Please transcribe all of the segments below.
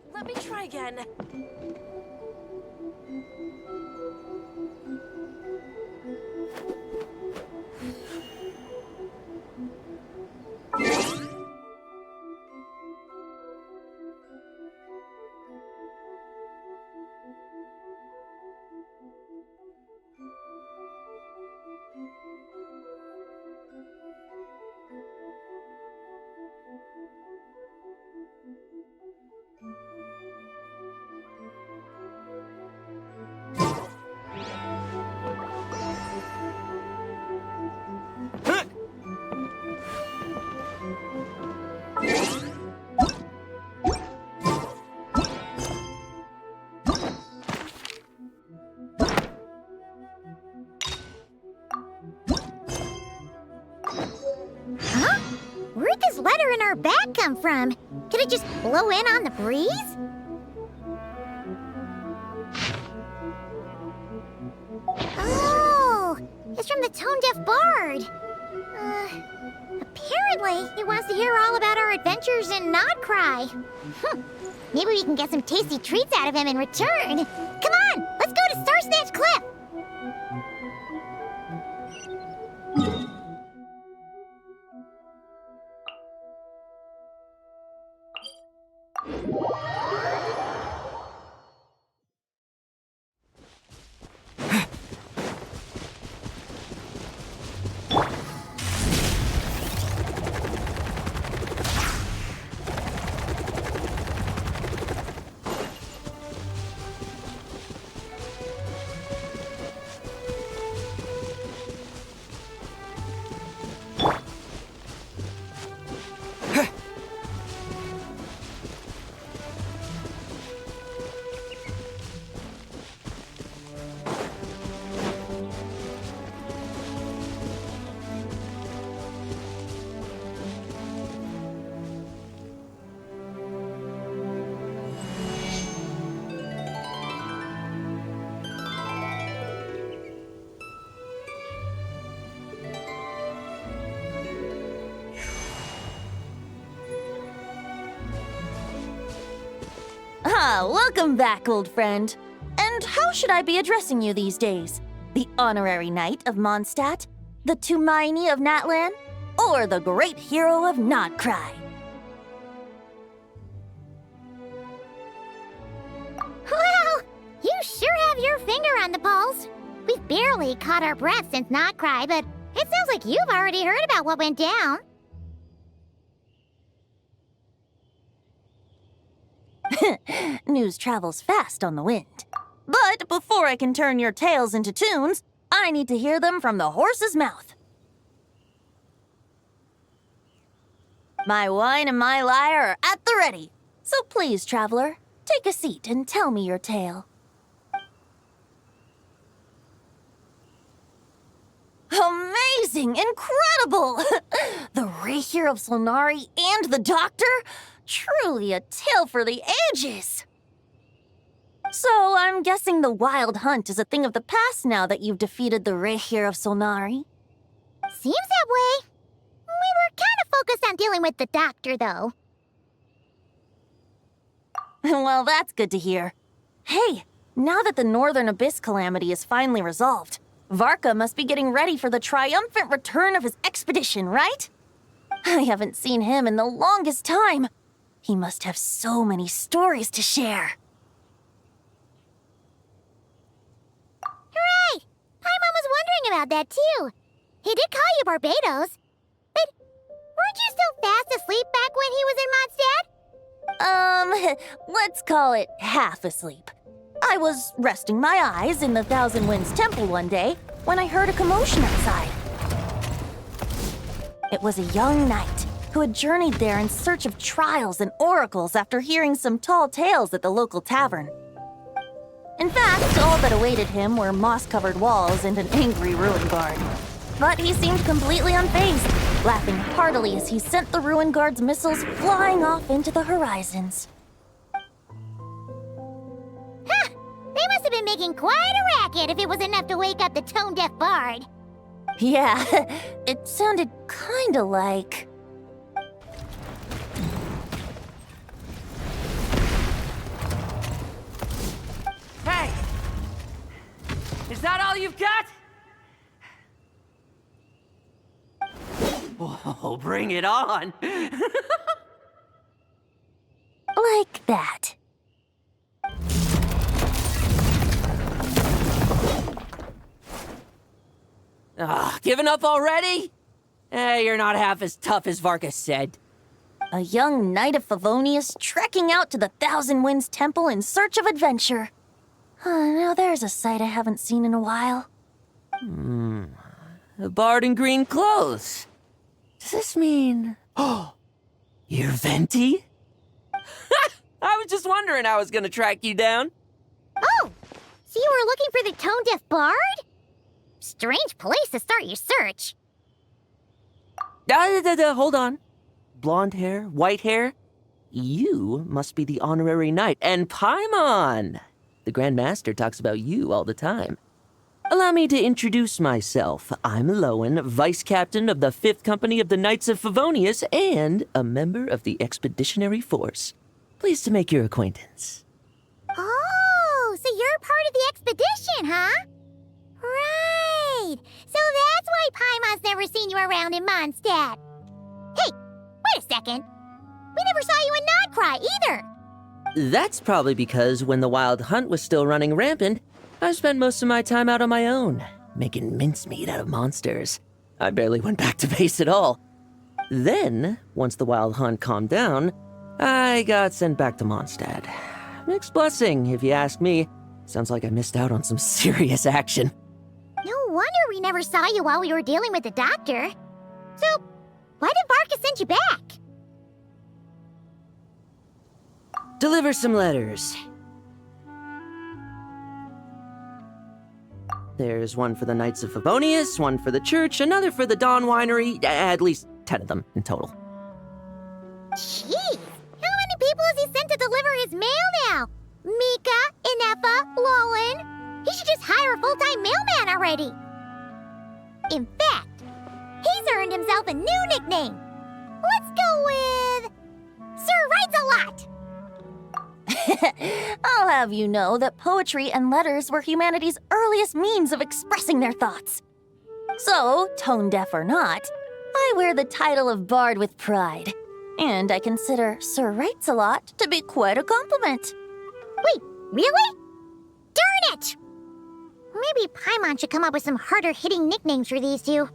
Oh, let me try again. Where'd this letter in our bag come from? Could it just blow in on the breeze? Oh, it's from the tone-deaf bard. Apparently, he wants to hear all about our adventures in Nodcry. Maybe we can get some tasty treats out of him in return. Come on, let's go to Star Snatch Cliff. Welcome back, old friend. And how should I be addressing you these days? The honorary knight of Mondstadt? The Tumaini of Natlan? Or the great hero of Nodcry? Well, you sure have your finger on the pulse. We've barely caught our breath since Nodcry, but it sounds like you've already heard about what went down. News travels fast on the wind. But before I can turn your tales into tunes, I need to hear them from the horse's mouth. My wine and my lyre are at the ready. So please, traveler, take a seat and tell me your tale. Amazing! Incredible! The Rapier of Solnari and the Doctor? Truly a tale for the ages! So I'm guessing the wild hunt is a thing of the past now that you've defeated the Rapier of Solnari? Seems that way. We were kind of focused on dealing with the Doctor, though. Well, that's good to hear. Hey, now that the Northern Abyss calamity is finally resolved, Varka must be getting ready for the triumphant return of his expedition, right? I haven't seen him in the longest time. He must have so many stories to share. Hooray! Paimon was wondering about that, too. He did call you Barbados. But weren't you still fast asleep back when he was in Mondstadt? Let's call it half asleep. I was resting my eyes in the Thousand Winds Temple one day when I heard a commotion outside. It was a young knight who had journeyed there in search of trials and oracles after hearing some tall tales at the local tavern. In fact, all that awaited him were moss-covered walls and an angry ruin guard. But he seemed completely unfazed, laughing heartily as he sent the ruin guard's missiles flying off into the horizons. Huh! They must have been making quite a racket if it was enough to wake up the tone-deaf bard. Yeah, it sounded kinda like... Is that all you've got? Oh, bring it on. Like that. Giving up already? You're not half as tough as Varka said. A young knight of Favonius trekking out to the Thousand Winds Temple in search of adventure. Now there's a sight I haven't seen in a while. A bard in green clothes. Does this mean... Oh, you're Venti? I was just wondering how I was gonna track you down. Oh, so you were looking for the tone-deaf bard? Strange place to start your search. Hold on. Blonde hair, white hair. You must be the honorary knight. And Paimon! The Grand Master talks about you all the time. Allow me to introduce myself. I'm Lowen, Vice Captain of the 5th Company of the Knights of Favonius and a member of the Expeditionary Force. Pleased to make your acquaintance. Oh, so you're part of the expedition, huh? Right. So that's why Paimon's never seen you around in Mondstadt. Hey, wait a second. We never saw you in Nodcry either. That's probably because when the Wild Hunt was still running rampant, I spent most of my time out on my own, making mincemeat out of monsters. I barely went back to base at all. Then, once the Wild Hunt calmed down, I got sent back to Mondstadt. Mixed blessing, if you ask me. Sounds like I missed out on some serious action. No wonder we never saw you while we were dealing with the doctor. So, why did Varka send you back? Deliver some letters. There's one for the Knights of Favonius, one for the church, another for the Dawn Winery, at least 10 of them in total. Jeez, how many people has he sent to deliver his mail now? Mika, Inefa, Lowen. He should just hire a full-time mailman already. In fact, he's earned himself a new nickname. Let's go with... Sir Writes-A-Lot. I'll have you know that poetry and letters were humanity's earliest means of expressing their thoughts. So, tone-deaf or not, I wear the title of Bard with pride. And I consider Sir Writes-A-Lot to be quite a compliment. Wait, really? Darn it! Maybe Paimon should come up with some harder-hitting nicknames for these two.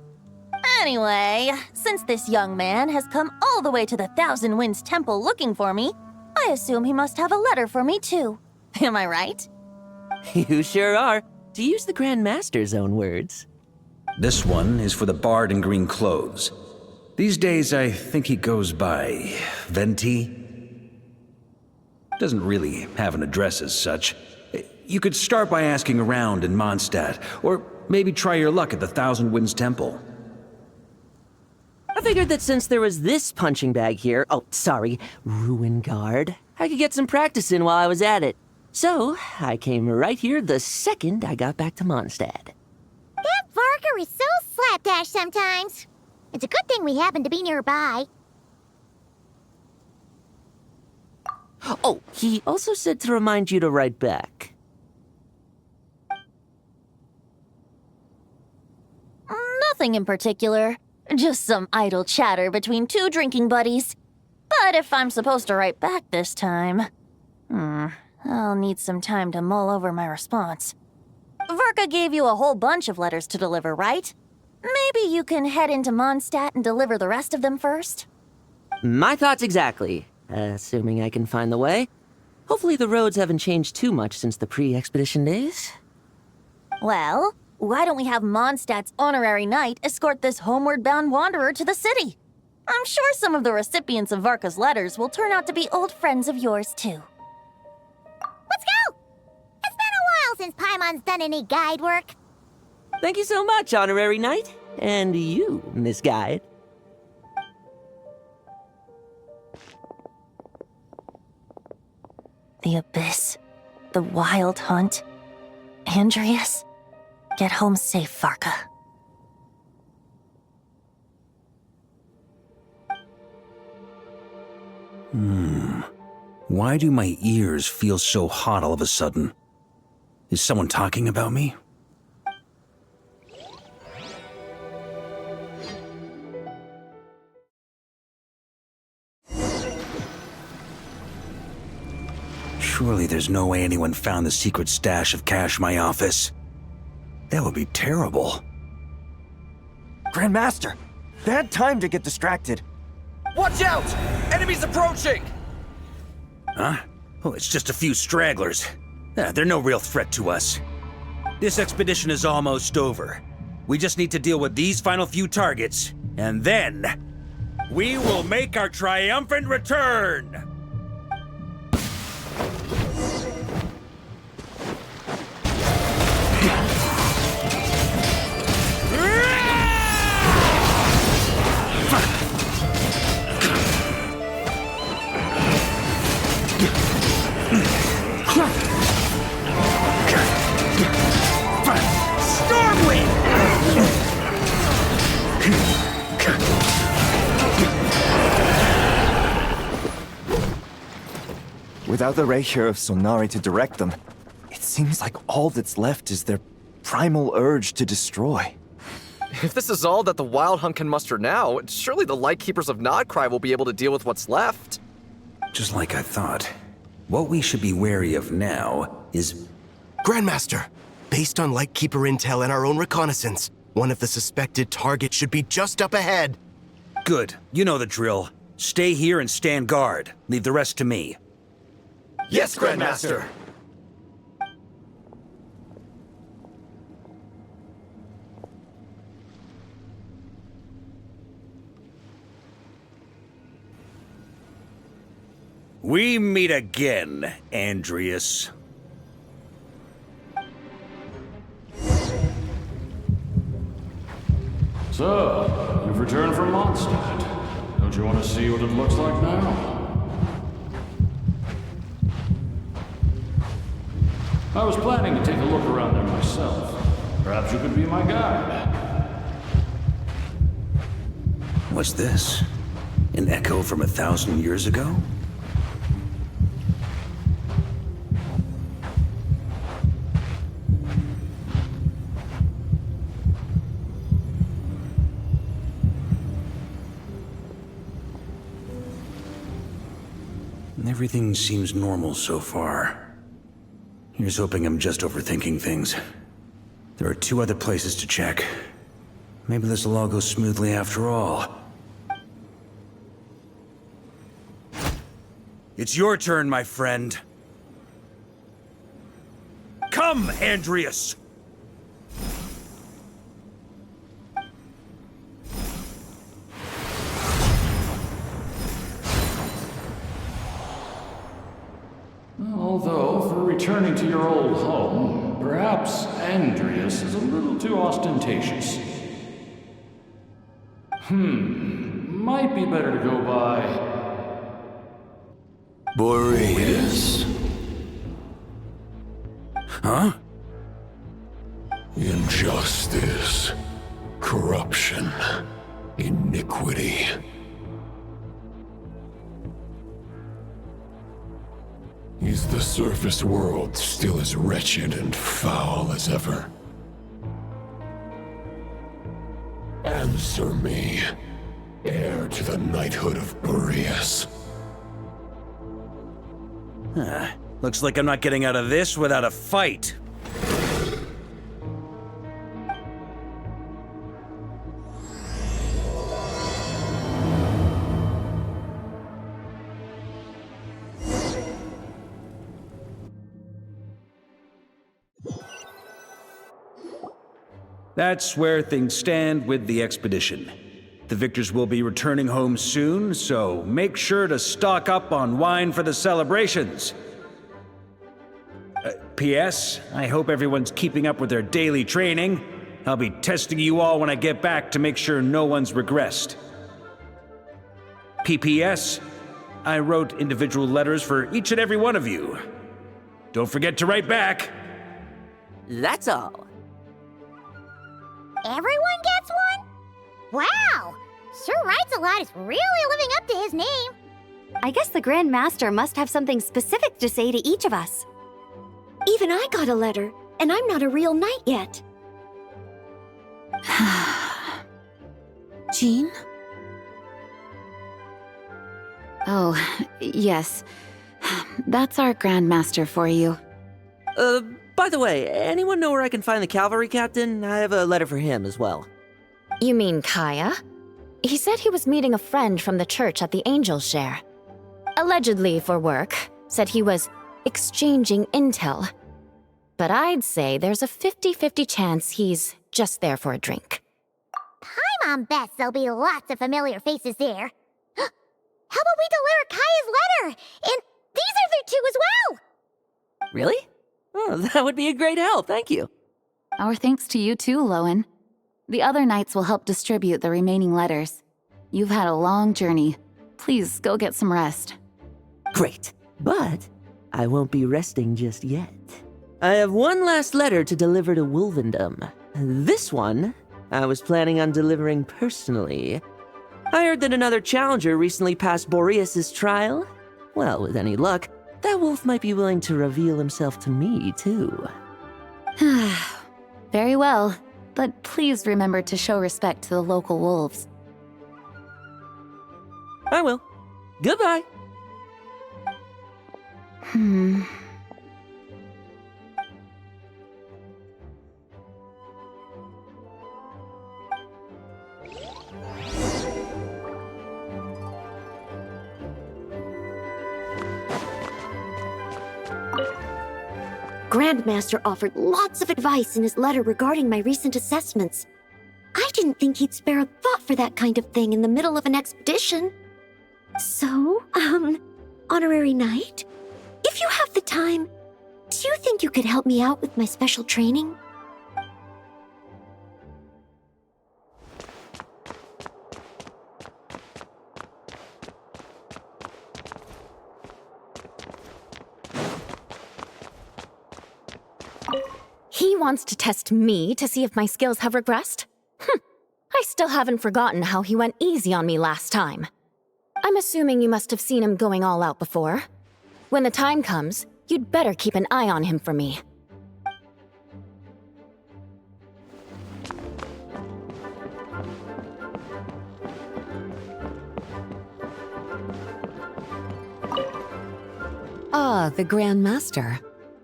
Anyway, since this young man has come all the way to the Thousand Winds Temple looking for me, I assume he must have a letter for me too. Am I right? You sure are, to use the Grand Master's own words. This one is for the bard in green clothes. These days, I think he goes by Venti. Doesn't really have an address as such. You could start by asking around in Mondstadt, or maybe try your luck at the Thousand Winds Temple. I figured that since there was this punching bag here, Ruin Guard, I could get some practice in while I was at it. So, I came right here the second I got back to Mondstadt. That Varka is so slapdash sometimes. It's a good thing we happen to be nearby. Oh, he also said to remind you to write back. Nothing in particular. Just some idle chatter between two drinking buddies. But if I'm supposed to write back this time... I'll need some time to mull over my response. Varka gave you a whole bunch of letters to deliver, right? Maybe you can head into Mondstadt and deliver the rest of them first? My thoughts exactly, assuming I can find the way. Hopefully the roads haven't changed too much since the pre-expedition days. Well, why don't we have Mondstadt's honorary knight escort this homeward-bound wanderer to the city? I'm sure some of the recipients of Varka's letters will turn out to be old friends of yours, too. Let's go! It's been a while since Paimon's done any guide work. Thank you so much, honorary knight. And you, Miss Guide. The Abyss, the Wild Hunt, Andreas. Get home safe, Varka. Why do my ears feel so hot all of a sudden? Is someone talking about me? Surely there's no way anyone found the secret stash of cash in my office. That would be terrible. Grandmaster, bad time to get distracted. Watch out! Enemies approaching! Huh? Oh, it's just a few stragglers. They're no real threat to us. This expedition is almost over. We just need to deal with these final few targets, and then we will make our triumphant return! Without the ray here of Sonari to direct them, it seems like all that's left is their primal urge to destroy. If this is all that the Wild Hunt can muster now, surely the Lightkeepers of Nodcry will be able to deal with what's left. Just like I thought. What we should be wary of now is... Grandmaster, based on Lightkeeper intel and our own reconnaissance, one of the suspected targets should be just up ahead. Good. You know the drill. Stay here and stand guard. Leave the rest to me. Yes, Grandmaster! We meet again, Andreas. So, you've returned from Mondstadt. Don't you want to see what it looks like now? I was planning to take a look around there myself. Perhaps you could be my guide. What's this? An echo from 1,000 years ago? Everything seems normal so far. Here's hoping I'm just overthinking things. There are 2 other places to check. Maybe this will all go smoothly after all. It's your turn, my friend. Come, Andreas! Although, for returning to your old home, perhaps Andreas is a little too ostentatious. Might be better to go by... Boreas. Huh? Injustice. Corruption. Iniquity. Is the surface world still as wretched and foul as ever? Answer me, heir to the knighthood of Boreas. Looks like I'm not getting out of this without a fight. That's where things stand with the expedition. The victors will be returning home soon, so make sure to stock up on wine for the celebrations. P.S. I hope everyone's keeping up with their daily training. I'll be testing you all when I get back to make sure no one's regressed. P.P.S. I wrote individual letters for each and every one of you. Don't forget to write back. That's all. Everyone gets one? Wow! Sir Writes-A-Lot is really living up to his name. I guess the Grand Master must have something specific to say to each of us. Even I got a letter, and I'm not a real knight yet. Jean? Oh, yes. That's our Grandmaster for you. By the way, anyone know where I can find the cavalry captain? I have a letter for him as well. You mean Kaya? He said he was meeting a friend from the church at the Angel Share. Allegedly for work. Said he was exchanging intel. But I'd say there's a 50-50 chance he's just there for a drink. Hi, Mom Bess. There'll be lots of familiar faces there. How about we deliver Kaya's letter? And these are there too as well! Really? Oh, that would be a great help, thank you. Our thanks to you too, Lowen. The other knights will help distribute the remaining letters. You've had a long journey. Please go get some rest. Great, but I won't be resting just yet. I have one last letter to deliver to Wolvendom. This one, I was planning on delivering personally. I heard that another challenger recently passed Boreas's trial. Well, with any luck, that wolf might be willing to reveal himself to me, too. Very well, but please remember to show respect to the local wolves. I will. Goodbye. Grandmaster offered lots of advice in his letter regarding my recent assessments. I didn't think he'd spare a thought for that kind of thing in the middle of an expedition. So, Honorary Knight, if you have the time, do you think you could help me out with my special training? He wants to test me to see if my skills have regressed? I still haven't forgotten how he went easy on me last time. I'm assuming you must have seen him going all out before. When the time comes, you'd better keep an eye on him for me. Ah, the Grand Master.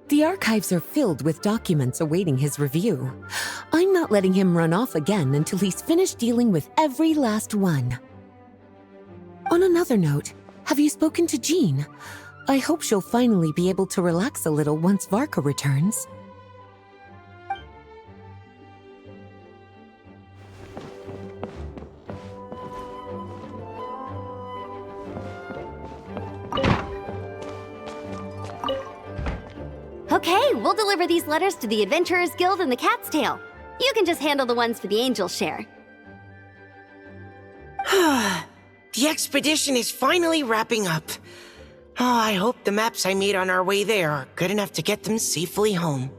The archives are filled with documents awaiting his review. I'm not letting him run off again until he's finished dealing with every last one. On another note, have you spoken to Jean? I hope she'll finally be able to relax a little once Varka returns. Okay, we'll deliver these letters to the Adventurers Guild and the Cat's Tail. You can just handle the ones for the Angel Share. The expedition is finally wrapping up. Oh, I hope the maps I made on our way there are good enough to get them safely home.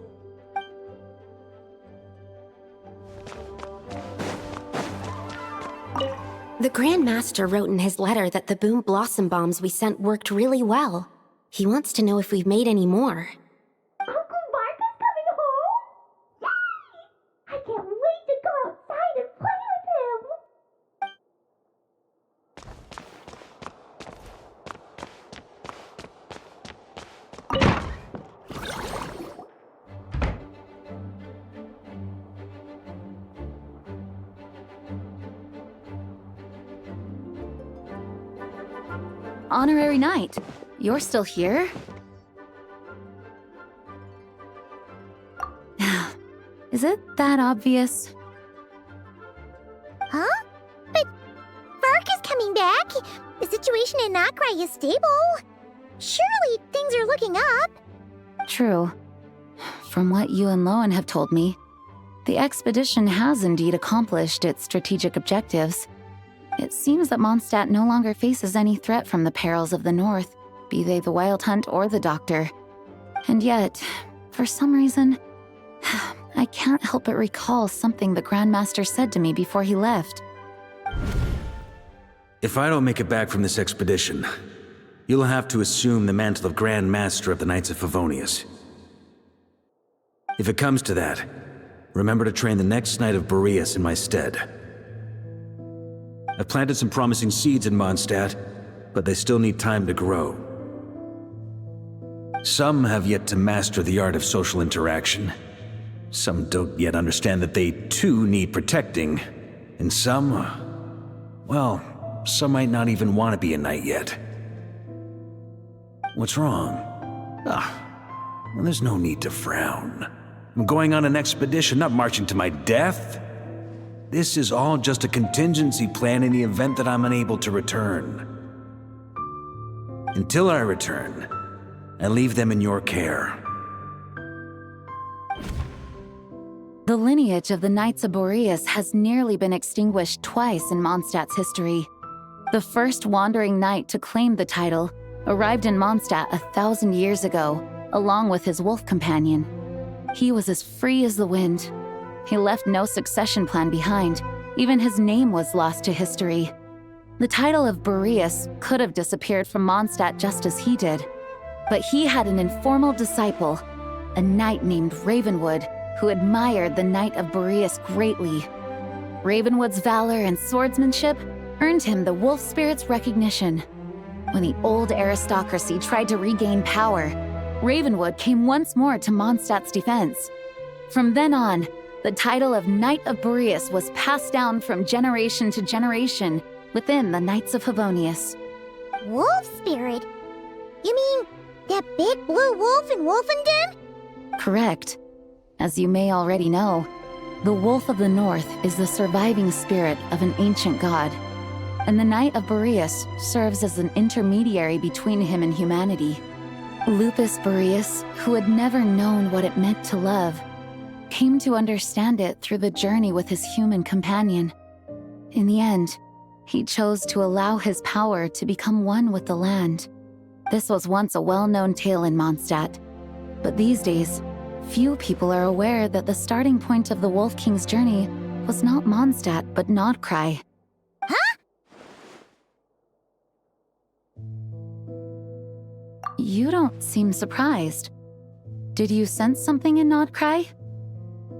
The Grand Master wrote in his letter that the Boom Blossom bombs we sent worked really well. He wants to know if we've made any more. Uncle Varka's coming home? Yay! I can't wait to go outside and play with him! Honorary Knight, you're still here? Is it that obvious? Huh? But Varka's coming back. The situation in Nokrai is stable. Surely things are looking up. True. From what you and Lowen have told me, the expedition has indeed accomplished its strategic objectives. It seems that Mondstadt no longer faces any threat from the perils of the North, be they the Wild Hunt or the Doctor. And yet, for some reason, I can't help but recall something the Grandmaster said to me before he left. If I don't make it back from this expedition, you'll have to assume the mantle of Grand Master of the Knights of Favonius. If it comes to that, remember to train the next Knight of Boreas in my stead. I've planted some promising seeds in Mondstadt, but they still need time to grow. Some have yet to master the art of social interaction. Some don't yet understand that they too need protecting. And some, well, some might not even want to be a knight yet. What's wrong? Well, there's no need to frown. I'm going on an expedition, not marching to my death. This is all just a contingency plan in the event that I'm unable to return. Until I return, I leave them in your care. The lineage of the Knights of Boreas has nearly been extinguished twice in Mondstadt's history. The first wandering knight to claim the title arrived in Mondstadt 1,000 years ago, along with his wolf companion. He was as free as the wind. He left no succession plan behind. Even his name was lost to history. The title of Boreas could have disappeared from Mondstadt just as he did. But he had an informal disciple, a knight named Ravenwood, who admired the Knight of Boreas greatly. Ravenwood's valor and swordsmanship earned him the wolf spirit's recognition. When the old aristocracy tried to regain power, Ravenwood came once more to Mondstadt's defense. From then on, the title of Knight of Boreas was passed down from generation to generation within the Knights of Favonius. Wolf spirit? You mean that big blue wolf in Wolfenden? Correct. As you may already know, the Wolf of the North is the surviving spirit of an ancient god, and the Knight of Boreas serves as an intermediary between him and humanity. Lupus Boreas, who had never known what it meant to love, came to understand it through the journey with his human companion. In the end, he chose to allow his power to become one with the land. This was once a well-known tale in Mondstadt, but these days, few people are aware that the starting point of the Wolf King's journey was not Mondstadt, but Nodcry. Huh? You don't seem surprised. Did you sense something in Nodcry?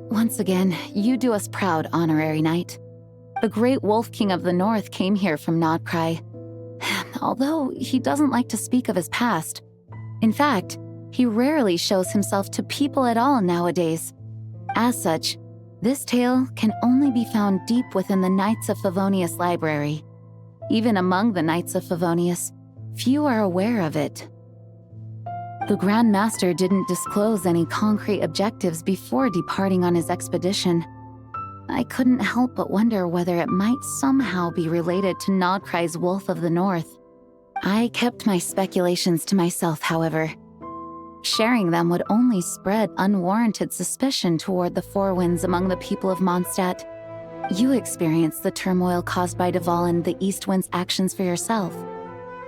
Once again, you do us proud, Honorary Knight. The great Wolf King of the North came here from Nodcry. Although he doesn't like to speak of his past. In fact, he rarely shows himself to people at all nowadays. As such, this tale can only be found deep within the Knights of Favonius library. Even among the Knights of Favonius, few are aware of it. The Grand Master didn't disclose any concrete objectives before departing on his expedition. I couldn't help but wonder whether it might somehow be related to Nodcry's Wolf of the North. I kept my speculations to myself, however. Sharing them would only spread unwarranted suspicion toward the Four Winds among the people of Mondstadt. You experienced the turmoil caused by Dvalin the East Wind's actions for yourself.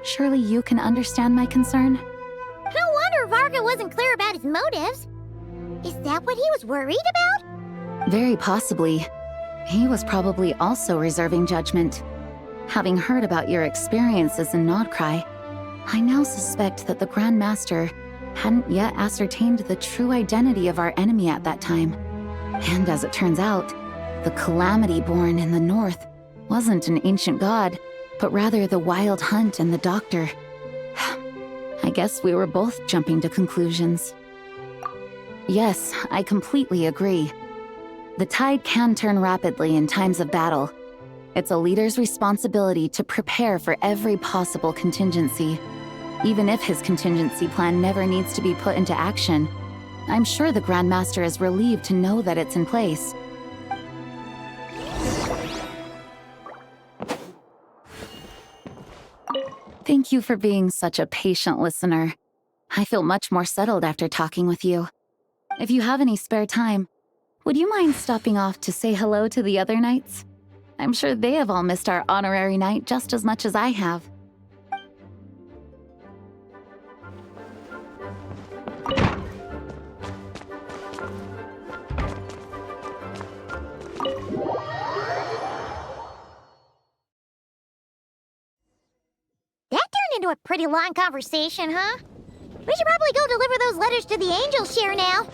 Surely you can understand my concern? No wonder Varka wasn't clear about his motives. Is that what he was worried about? Very possibly. He was probably also reserving judgment. Having heard about your experiences in Nodcry, I now suspect that the Grand Master hadn't yet ascertained the true identity of our enemy at that time. And as it turns out, the calamity born in the north wasn't an ancient god, but rather the Wild Hunt and the Doctor. I guess we were both jumping to conclusions. Yes, I completely agree. The tide can turn rapidly in times of battle. It's a leader's responsibility to prepare for every possible contingency. Even if his contingency plan never needs to be put into action, I'm sure the Grand Master is relieved to know that it's in place. Thank you for being such a patient listener. I feel much more settled after talking with you. If you have any spare time, would you mind stopping off to say hello to the other knights? I'm sure they have all missed our honorary knight just as much as I have. That turned into a pretty long conversation, huh? We should probably go deliver those letters to the Angel Share now.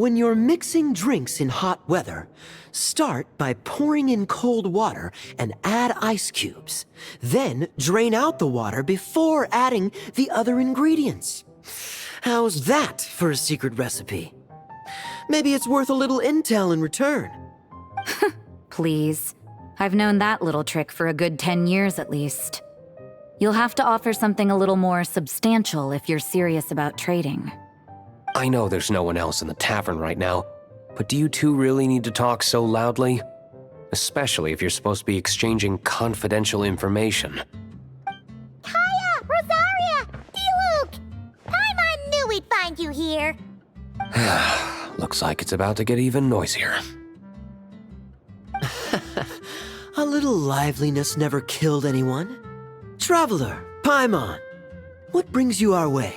When you're mixing drinks in hot weather, start by pouring in cold water and add ice cubes. Then drain out the water before adding the other ingredients. How's that for a secret recipe? Maybe it's worth a little intel in return. Please. I've known that little trick for a good 10 years at least. You'll have to offer something a little more substantial if you're serious about trading. I know there's no one else in the tavern right now, but do you two really need to talk so loudly? Especially if you're supposed to be exchanging confidential information. Kaya! Rosaria! D-Luke! Paimon knew we'd find you here. Looks like it's about to get even noisier. A little liveliness never killed anyone. Traveler, Paimon, what brings you our way?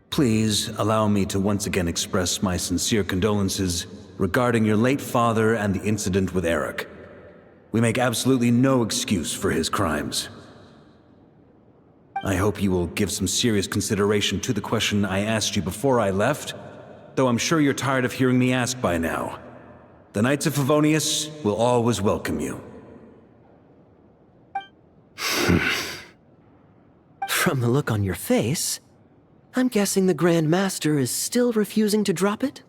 Please allow me to once again express my sincere condolences regarding your late father and the incident with Eric. We make absolutely no excuse for his crimes. I hope you will give some serious consideration to the question I asked you before I left, though I'm sure you're tired of hearing me ask by now. The Knights of Favonius will always welcome you. From the look on your face, I'm guessing the Grand Master is still refusing to drop it?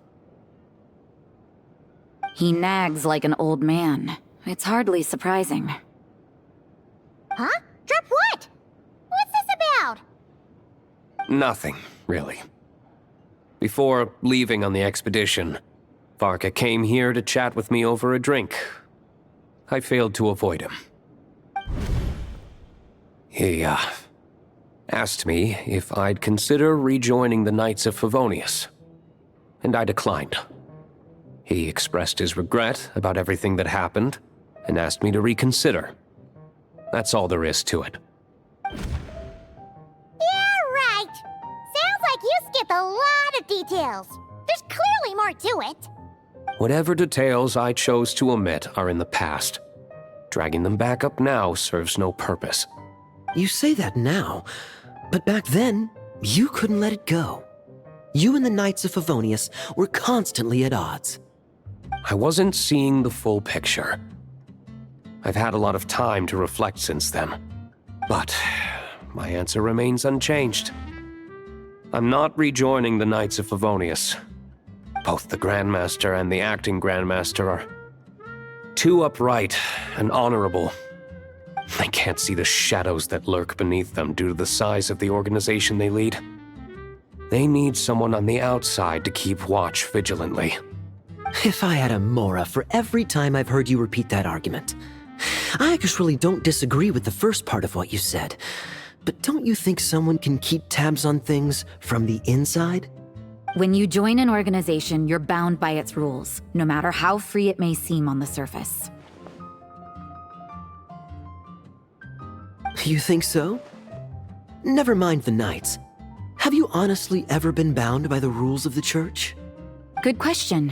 He nags like an old man. It's hardly surprising. Huh? Drop what? What's this about? Nothing, really. Before leaving on the expedition, Varka came here to chat with me over a drink. I failed to avoid him. He, asked me if I'd consider rejoining the Knights of Favonius, and I declined. He expressed his regret about everything that happened, and asked me to reconsider. That's all there is to it. Yeah, right. Sounds like you skipped a lot of details. There's clearly more to it. Whatever details I chose to omit are in the past. Dragging them back up now serves no purpose. You say that now, but back then, you couldn't let it go. You and the Knights of Favonius were constantly at odds. I wasn't seeing the full picture. I've had a lot of time to reflect since then. But my answer remains unchanged. I'm not rejoining the Knights of Favonius. Both the Grandmaster and the acting Grandmaster are too upright and honorable. I can't see the shadows that lurk beneath them due to the size of the organization they lead. They need someone on the outside to keep watch vigilantly. If I had a Mora for every time I've heard you repeat that argument. I actually don't disagree with the first part of what you said, but don't you think someone can keep tabs on things from the inside? When you join an organization, you're bound by its rules, no matter how free it may seem on the surface. You think so? Never mind the Knights. Have you honestly ever been bound by the rules of the Church? Good question.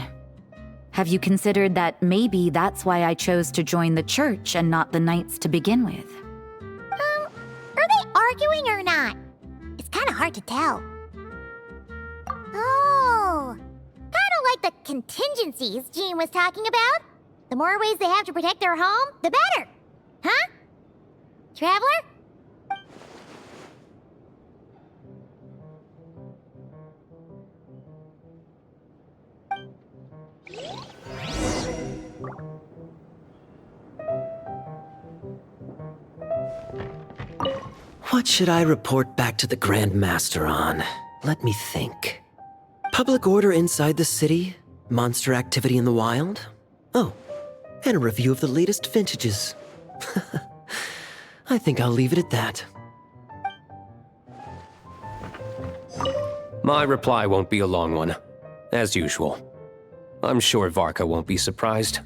Have you considered that maybe that's why I chose to join the Church and not the Knights to begin with? Are they arguing or not? It's kind of hard to tell. Oh, kind of like the contingencies Jean was talking about. The more ways they have to protect their home, the better. Huh? Traveler? What should I report back to the Grand Master on? Let me think. Public order inside the city, monster activity in the wild. Oh, and a review of the latest vintages. I think I'll leave it at that. My reply won't be a long one, as usual. I'm sure Varka won't be surprised.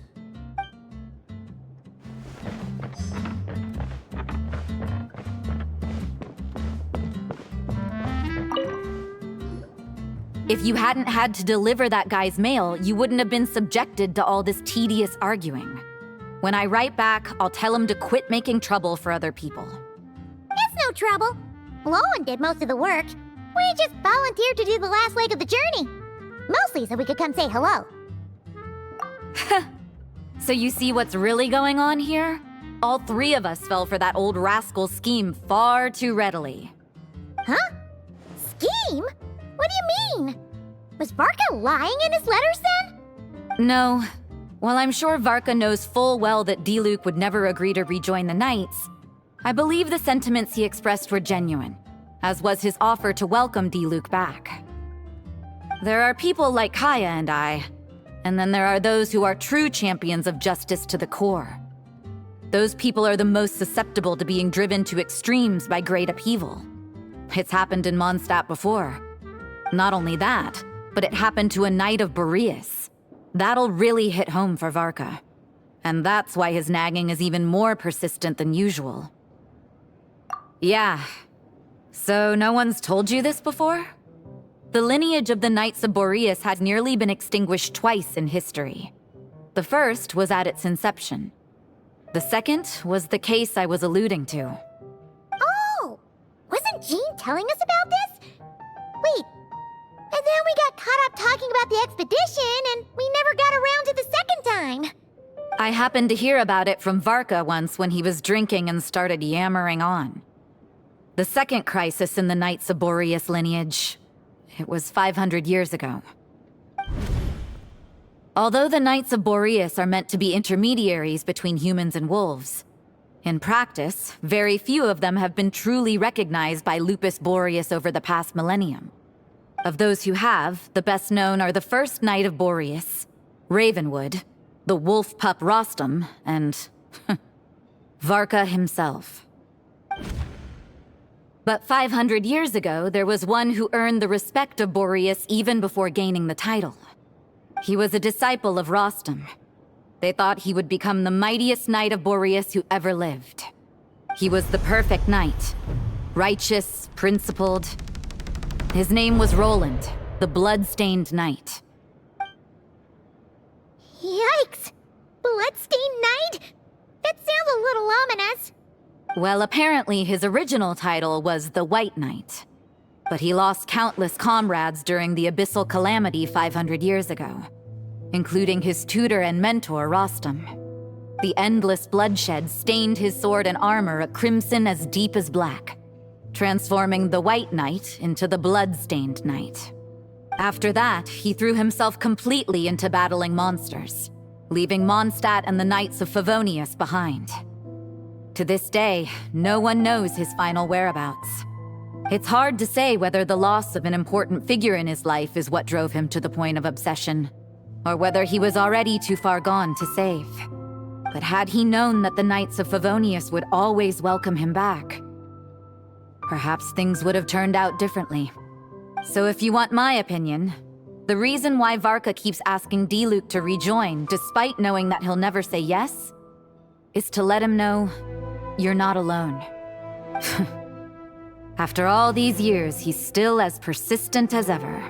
If you hadn't had to deliver that guy's mail, you wouldn't have been subjected to all this tedious arguing. When I write back, I'll tell him to quit making trouble for other people. It's no trouble. Lowen did most of the work. We just volunteered to do the last leg of the journey. Mostly so we could come say hello. So you see what's really going on here? All three of us fell for that old rascal's scheme far too readily. Huh? Scheme? What do you mean? Was Varka lying in his letters then? No. While I'm sure Varka knows full well that D-Luke would never agree to rejoin the Knights, I believe the sentiments he expressed were genuine, as was his offer to welcome D-Luke back. There are people like Kaya and I, and then there are those who are true champions of justice to the core. Those people are the most susceptible to being driven to extremes by great upheaval. It's happened in Mondstadt before. Not only that, but it happened to a Knight of Boreas. That'll really hit home for Varka. And that's why his nagging is even more persistent than usual. Yeah. So no one's told you this before? The lineage of the Knights of Boreas had nearly been extinguished twice in history. The first was at its inception. The second was the case I was alluding to. Oh! Wasn't Jean telling us about this? Wait. And then we got caught up talking about the expedition, and we never got around to the second time. I happened to hear about it from Varka once when he was drinking and started yammering on. The second crisis in the Knights of Boreas lineage. It was 500 years ago. Although the Knights of Boreas are meant to be intermediaries between humans and wolves, in practice, very few of them have been truly recognized by Lupus Boreas over the past millennium. Of those who have, the best known are the first Knight of Boreas, Ravenwood, the wolf pup Rostam, and Varka himself. But 500 years ago, there was one who earned the respect of Boreas even before gaining the title. He was a disciple of Rostam. They thought he would become the mightiest Knight of Boreas who ever lived. He was the perfect knight. Righteous, principled. His name was Roland, the blood-stained knight. Yikes! Bloodstained Knight? That sounds a little ominous. Well, apparently his original title was the White Knight. But he lost countless comrades during the Abyssal Calamity 500 years ago, including his tutor and mentor, Rostam. The endless bloodshed stained his sword and armor a crimson as deep as black, transforming the White Knight into the Blood-Stained Knight. After that, he threw himself completely into battling monsters, leaving Mondstadt and the Knights of Favonius behind. To this day, no one knows his final whereabouts. It's hard to say whether the loss of an important figure in his life is what drove him to the point of obsession, or whether he was already too far gone to save. But had he known that the Knights of Favonius would always welcome him back, perhaps things would have turned out differently. So if you want my opinion, the reason why Varka keeps asking D-Luke to rejoin, despite knowing that he'll never say yes, is to let him know you're not alone. After all these years, he's still as persistent as ever.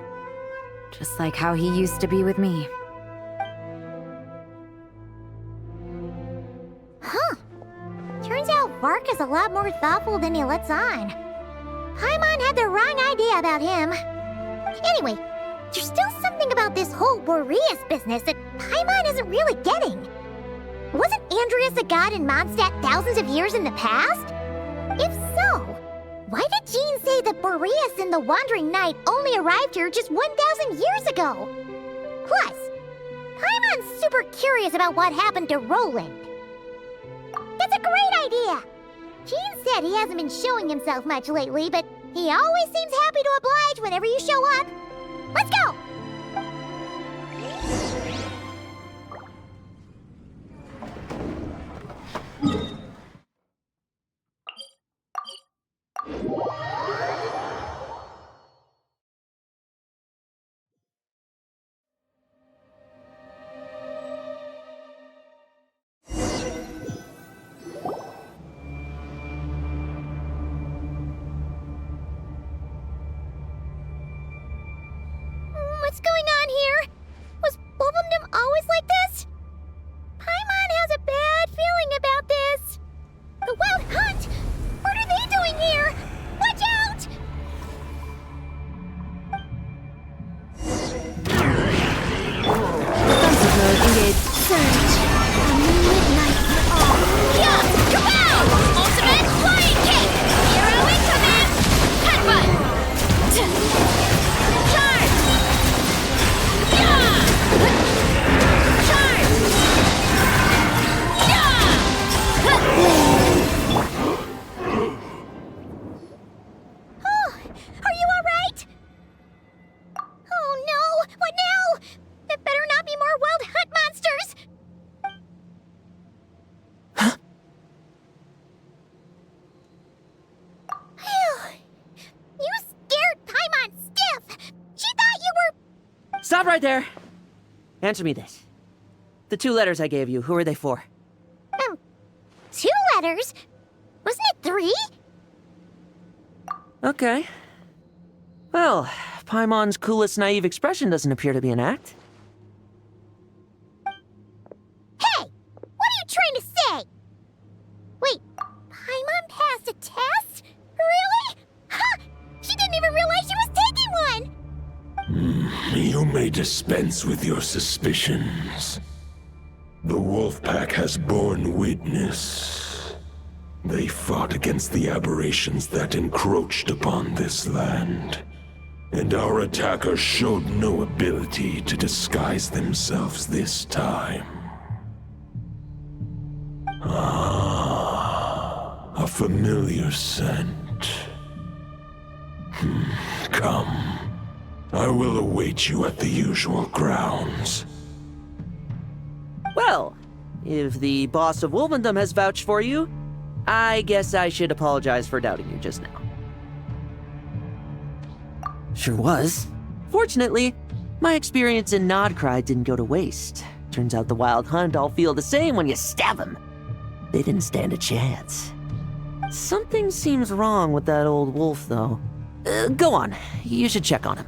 Just like how he used to be with me. Huh. Turns out Varka's a lot more thoughtful than he lets on. Paimon had the wrong idea about him. Anyway, there's still something about this whole Boreas business that Paimon isn't really getting. Wasn't Andreas a god in Mondstadt thousands of years in the past? If so, why did Jean say that Boreas and the Wandering Knight only arrived here just 1,000 years ago? Plus, Paimon's super curious about what happened to Roland. That's a great idea! Jean said he hasn't been showing himself much lately, but he always seems happy to oblige whenever you show up. Let's go! Stop right there. Answer me this. The 2 letters I gave you, who are they for? 2 letters? Wasn't it 3? Okay. Well, Paimon's coolest naive expression doesn't appear to be an act. Hey! What are you trying to say? Wait, Paimon passed a test? Really? Ha! She didn't even realize she was taking one! You may dispense with your suspicions. The wolf pack has borne witness. They fought against the aberrations that encroached upon this land, and our attackers showed no ability to disguise themselves this time. Ah, a familiar scent. Come. I will await you at the usual grounds. Well, if the boss of Wolvendom has vouched for you, I guess I should apologize for doubting you just now. Sure was. Fortunately, my experience in Nodcry didn't go to waste. Turns out the Wild Hunt all feel the same when you stab them. They didn't stand a chance. Something seems wrong with that old wolf, though. Go on. You should check on him.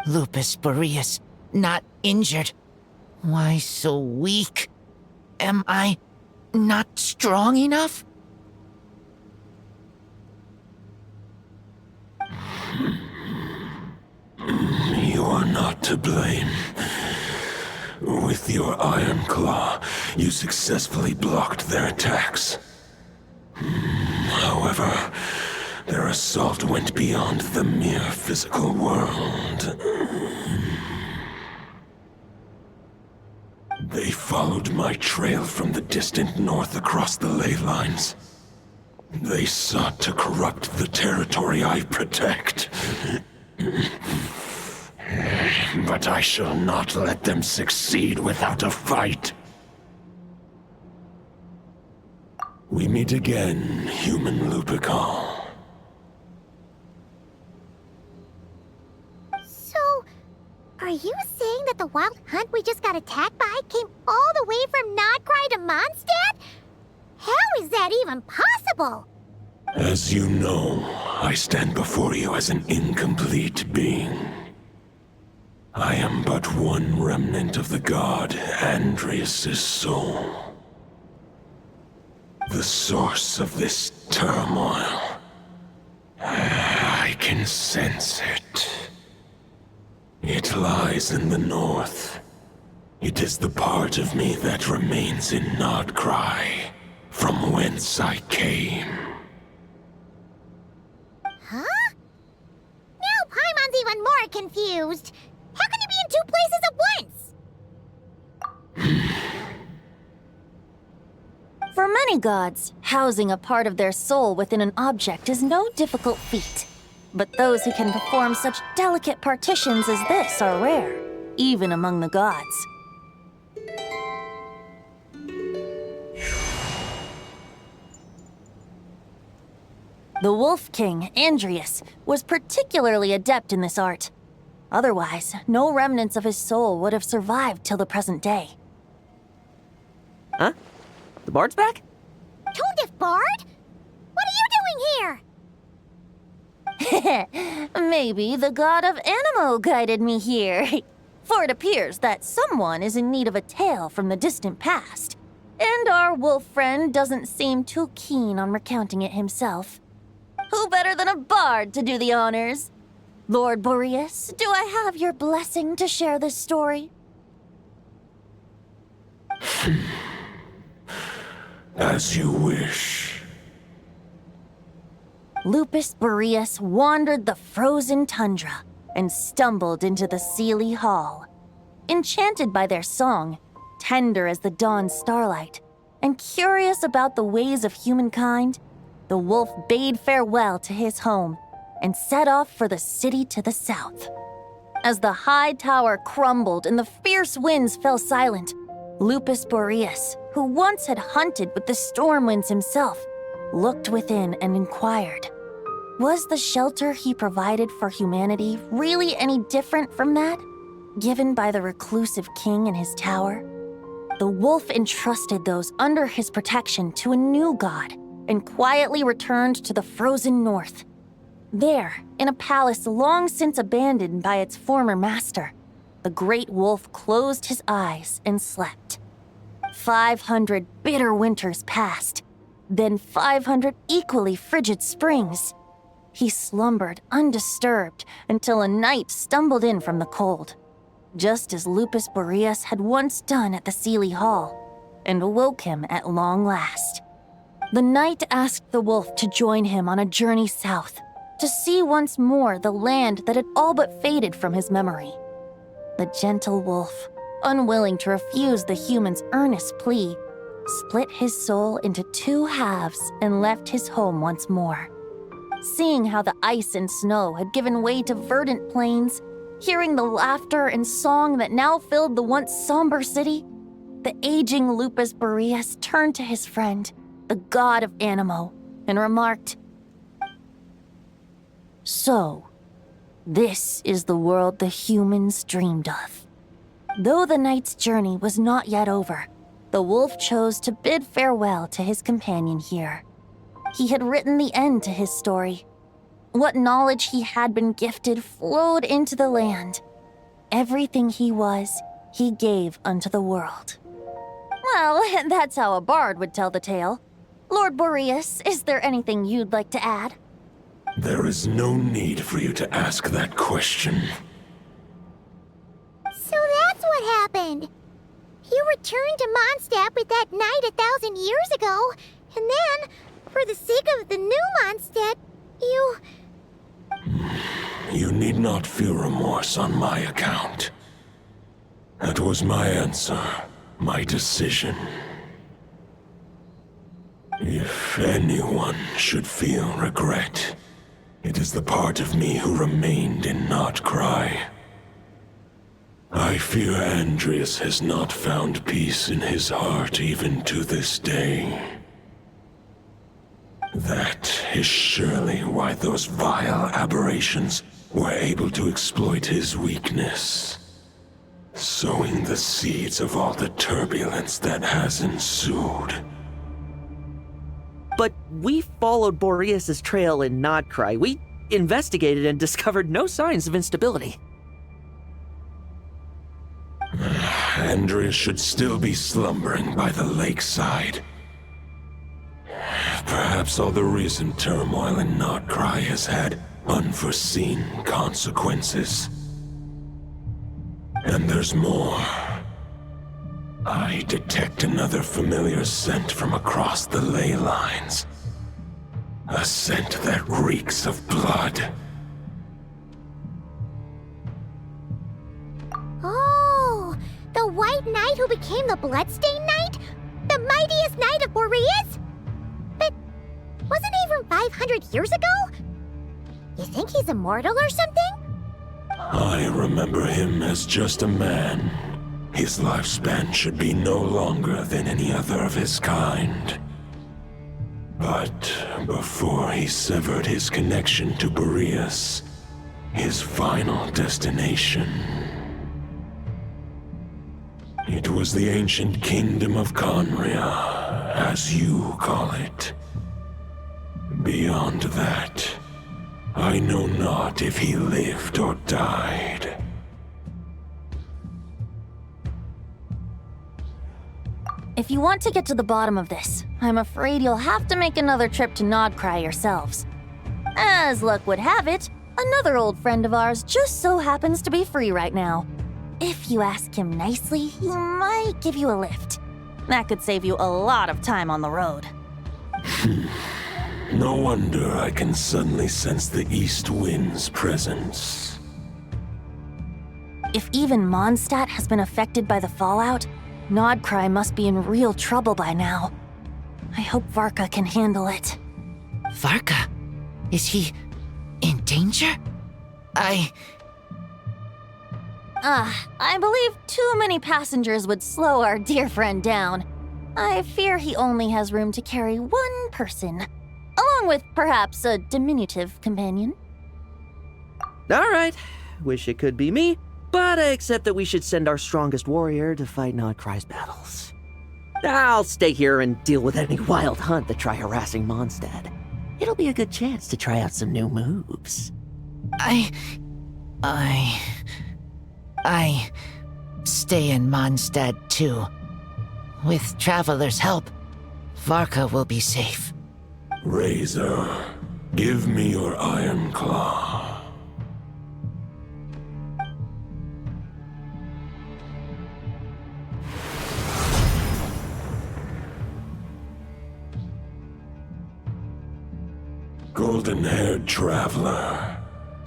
Lupus Boreas, not injured. Why so weak? Am I not strong enough? You are not to blame. With your Iron Claw, you successfully blocked their attacks. However, their assault went beyond the mere physical world. They followed my trail from the distant north across the ley lines. They sought to corrupt the territory I protect. But I shall not let them succeed without a fight. We meet again, human Lupical. So, are you saying that the Wild Hunt we just got attacked by came all the way from Nodcry to Mondstadt? How is that even possible? As you know, I stand before you as an incomplete being. I am but one remnant of the god Andreas' soul. The source of this turmoil. I can sense it. It lies in the north. It is the part of me that remains in Nodcry, from whence I came. Huh? Now Paimon's even more confused. How can you be in 2 places at once? For many gods, housing a part of their soul within an object is no difficult feat. But those who can perform such delicate partitions as this are rare, even among the gods. The Wolf King, Andreas, was particularly adept in this art. Otherwise, no remnants of his soul would have survived till the present day. Huh? The bard's back? Tone Bard? What are you doing here? Maybe the god of Animo guided me here. For it appears that someone is in need of a tale from the distant past. And our wolf friend doesn't seem too keen on recounting it himself. Who better than a bard to do the honors? Lord Boreas, do I have your blessing to share this story? As you wish. Lupus Boreas wandered the frozen tundra and stumbled into the Seelie Hall. Enchanted by their song, tender as the dawn starlight, and curious about the ways of humankind, the wolf bade farewell to his home and set off for the city to the south. As the high tower crumbled and the fierce winds fell silent, Lupus Boreas, who once had hunted with the storm winds himself, looked within and inquired, was the shelter he provided for humanity really any different from that given by the reclusive king in his tower? The wolf entrusted those under his protection to a new god and quietly returned to the frozen north. There, in a palace long since abandoned by its former master, the great wolf closed his eyes and slept. 500 bitter winters passed, then 500 equally frigid springs. He slumbered undisturbed until a night stumbled in from the cold, just as Lupus Boreas had once done at the Seelie Hall, and awoke him at long last. The night asked the wolf to join him on a journey south, to see once more the land that had all but faded from his memory. The gentle wolf, unwilling to refuse the human's earnest plea, split his soul into two halves and left his home once more. Seeing how the ice and snow had given way to verdant plains, hearing the laughter and song that now filled the once somber city, the aging Lupus Boreas turned to his friend, the god of Animo, and remarked, "So, this is the world the humans dreamed of." Though the night's journey was not yet over, the wolf chose to bid farewell to his companion here. He had written the end to his story. What knowledge he had been gifted flowed into the land. Everything he was, he gave unto the world. Well, that's how a bard would tell the tale. Lord Boreas, is there anything you'd like to add? There is no need for you to ask that question. So that's what happened. You returned to Mondstadt with that knight 1,000 years ago, and then, for the sake of the new Mondstadt, you... You need not feel remorse on my account. That was my answer, my decision. If anyone should feel regret, it is the part of me who remained and not cry. I fear Andreas has not found peace in his heart even to this day. That is surely why those vile aberrations were able to exploit his weakness, sowing the seeds of all the turbulence that has ensued. But we followed Boreas' trail in Nodcry. We investigated and discovered no signs of instability. Andreas should still be slumbering by the lakeside. Perhaps all the recent turmoil in Nodcry has had unforeseen consequences. And there's more. I detect another familiar scent from across the ley lines. A scent that reeks of blood. Oh, the White Knight who became the Bloodstained Knight? The mightiest knight of Boreas? But wasn't he from 500 years ago? You think he's immortal or something? I remember him as just a man. His lifespan should be no longer than any other of his kind. But before he severed his connection to Boreas, his final destination, it was the ancient kingdom of Conria, as you call it. Beyond that, I know not if he lived or died. If you want to get to the bottom of this, I'm afraid you'll have to make another trip to Nodcry yourselves. As luck would have it, another old friend of ours just so happens to be free right now. If you ask him nicely, he might give you a lift. That could save you a lot of time on the road. No wonder I can suddenly sense the east wind's presence. If even Mondstadt has been affected by the fallout, Nodcry must be in real trouble by now. I hope Varka can handle it. Varka? Is he in danger? I believe too many passengers would slow our dear friend down. I fear he only has room to carry one person, along with perhaps a diminutive companion. All right. Wish it could be me, but I accept that we should send our strongest warrior to fight Nodcry's battles. I'll stay here and deal with any wild hunt that try harassing Mondstadt. It'll be a good chance to try out some new moves. I stay in Mondstadt too. With Traveler's help, Varka will be safe. Razor, give me your Iron Claw. Golden-haired traveler,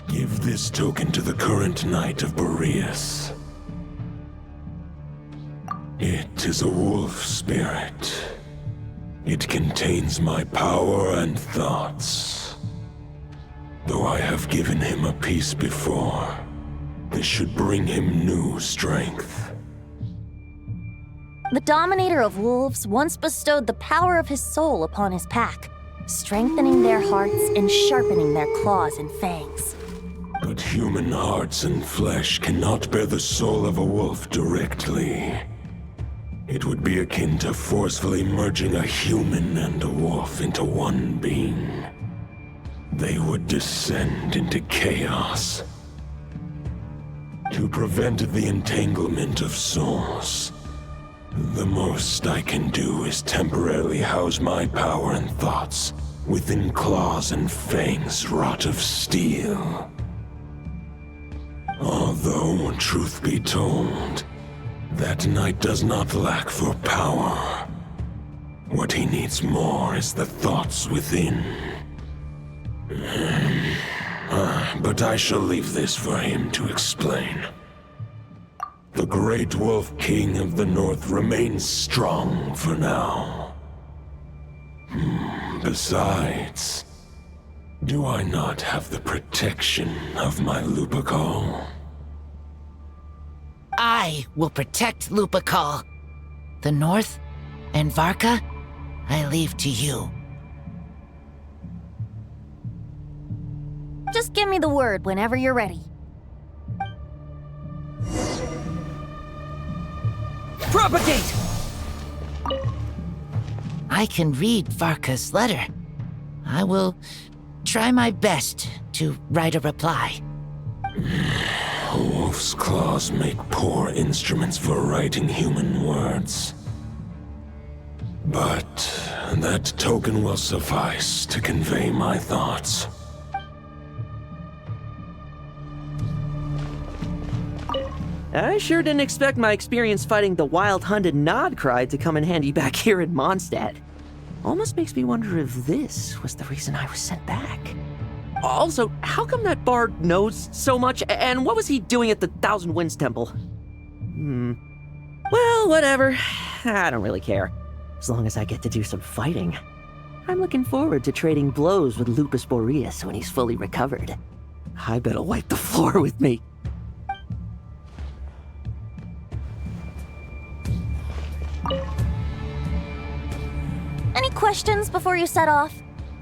give this token to the current Knight of Boreas. It is a wolf spirit. It contains my power and thoughts. Though I have given him a piece before, this should bring him new strength. The Dominator of Wolves once bestowed the power of his soul upon his pack, strengthening their hearts and sharpening their claws and fangs. But human hearts and flesh cannot bear the soul of a wolf directly. It would be akin to forcefully merging a human and a wolf into one being. They would descend into chaos. To prevent the entanglement of souls, the most I can do is temporarily house my power and thoughts within claws and fangs wrought of steel. Although, truth be told, that knight does not lack for power. What he needs more is the thoughts within. But I shall leave this for him to explain. The Great Wolf King of the North remains strong for now. Besides, do I not have the protection of my Lupacol? I will protect Lupacol. The North and Varka, I leave to you. Just give me the word whenever you're ready. Propagate! I can read Varka's letter. I will try my best to write a reply. Wolf's claws make poor instruments for writing human words. But that token will suffice to convey my thoughts. I sure didn't expect my experience fighting the wild-hunted Nodcry to come in handy back here in Mondstadt. Almost makes me wonder if this was the reason I was sent back. Also, how come that bard knows so much, and what was he doing at the Thousand Winds Temple? Well, whatever. I don't really care. As long as I get to do some fighting. I'm looking forward to trading blows with Lupus Boreas when he's fully recovered. I bet he'll wipe the floor with me. Any questions before you set off?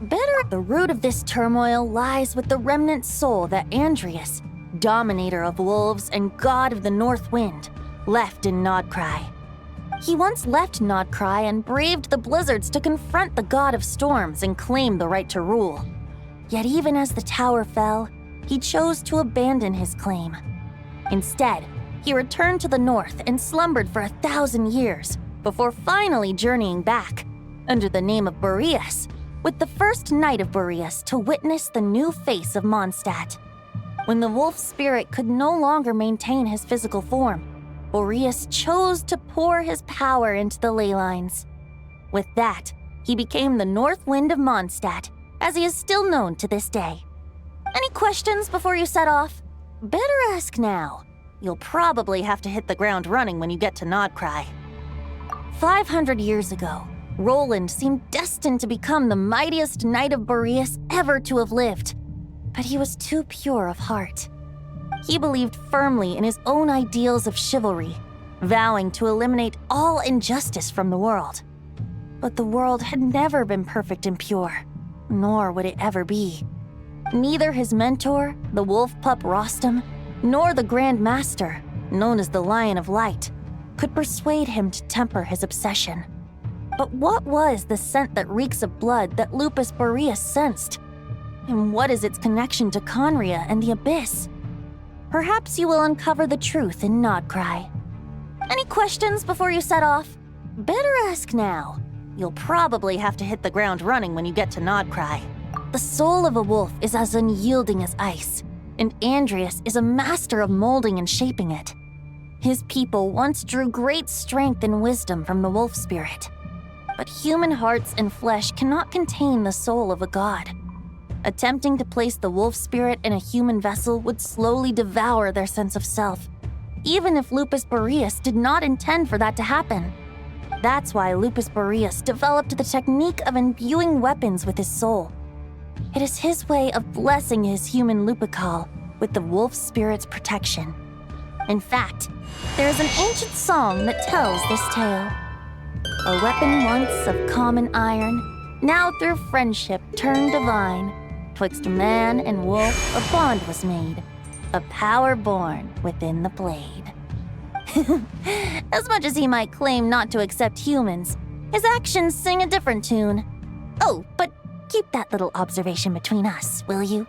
Better at the root of this turmoil lies with the remnant soul that Andreas, Dominator of Wolves and God of the North Wind, left in Nodcry. He once left Nodcry and braved the blizzards to confront the God of Storms and claim the right to rule. Yet even as the tower fell, he chose to abandon his claim. Instead, he returned to the north and slumbered for 1,000 years before finally journeying back, under the name of Boreas, with the first Knight of Boreas to witness the new face of Mondstadt. When the wolf spirit could no longer maintain his physical form, Boreas chose to pour his power into the ley lines. With that, he became the North Wind of Mondstadt, as he is still known to this day. Any questions before you set off? Better ask now. You'll probably have to hit the ground running when you get to Nodcry. 500 years ago, Roland seemed destined to become the mightiest knight of Boreas ever to have lived. But he was too pure of heart. He believed firmly in his own ideals of chivalry, vowing to eliminate all injustice from the world. But the world had never been perfect and pure, nor would it ever be. Neither his mentor, the wolf pup Rostam, nor the Grand Master, known as the Lion of Light, could persuade him to temper his obsession. But what was the scent that reeks of blood that Lupus Boreas sensed? And what is its connection to Conria and the Abyss? Perhaps you will uncover the truth in Nodcry. Any questions before you set off? Better ask now. You'll probably have to hit the ground running when you get to Nodcry. The soul of a wolf is as unyielding as ice, and Andreas is a master of molding and shaping it. His people once drew great strength and wisdom from the wolf spirit. But human hearts and flesh cannot contain the soul of a god. Attempting to place the wolf spirit in a human vessel would slowly devour their sense of self, even if Lupus Boreas did not intend for that to happen. That's why Lupus Boreas developed the technique of imbuing weapons with his soul. It is his way of blessing his human Lupical with the wolf spirit's protection. In fact, there is an ancient song that tells this tale. A weapon once of common iron, now through friendship turned divine. Twixt man and wolf a bond was made, a power born within the blade. As much as he might claim not to accept humans, his actions sing a different tune. Oh, but keep that little observation between us, will you?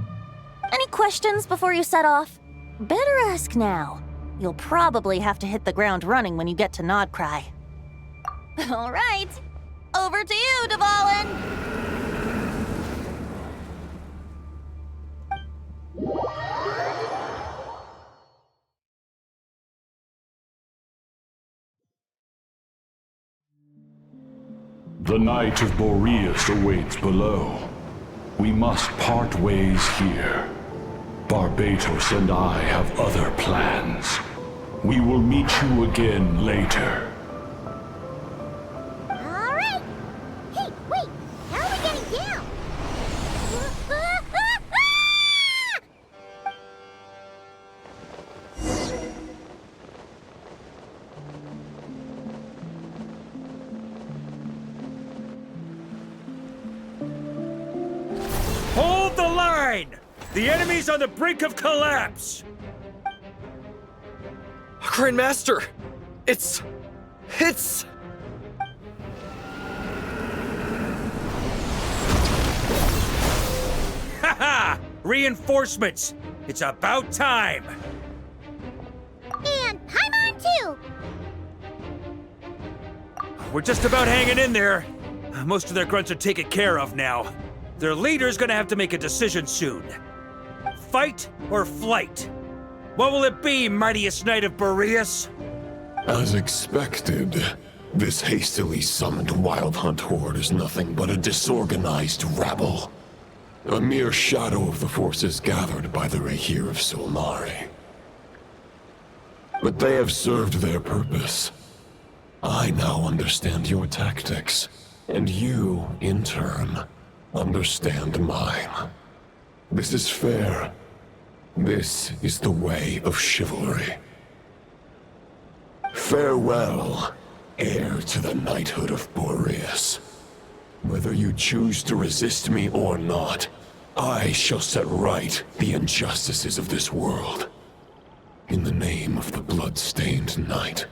Any questions before you set off? Better ask now. You'll probably have to hit the ground running when you get to Nodcry. All right, over to you, Dvalin! The Knight of Boreas awaits below. We must part ways here. Barbatos and I have other plans. We will meet you again later. All right. Hey, wait. How are we getting down? Hold the line! The enemy's on the brink of collapse! Grandmaster! It's... Haha! Reinforcements! It's about time! And Paimon too! We're just about hanging in there. Most of their grunts are taken care of now. Their leader's gonna have to make a decision soon. Fight or flight? What will it be, mightiest knight of Boreas? As expected, this hastily summoned Wild Hunt horde is nothing but a disorganized rabble. A mere shadow of the forces gathered by the Rahir of Solnari. But they have served their purpose. I now understand your tactics, and you, in turn, understand mine. This is fair. This is the way of chivalry. Farewell, heir to the knighthood of Boreas. Whether you choose to resist me or not, I shall set right the injustices of this world. In the name of the blood-stained knight.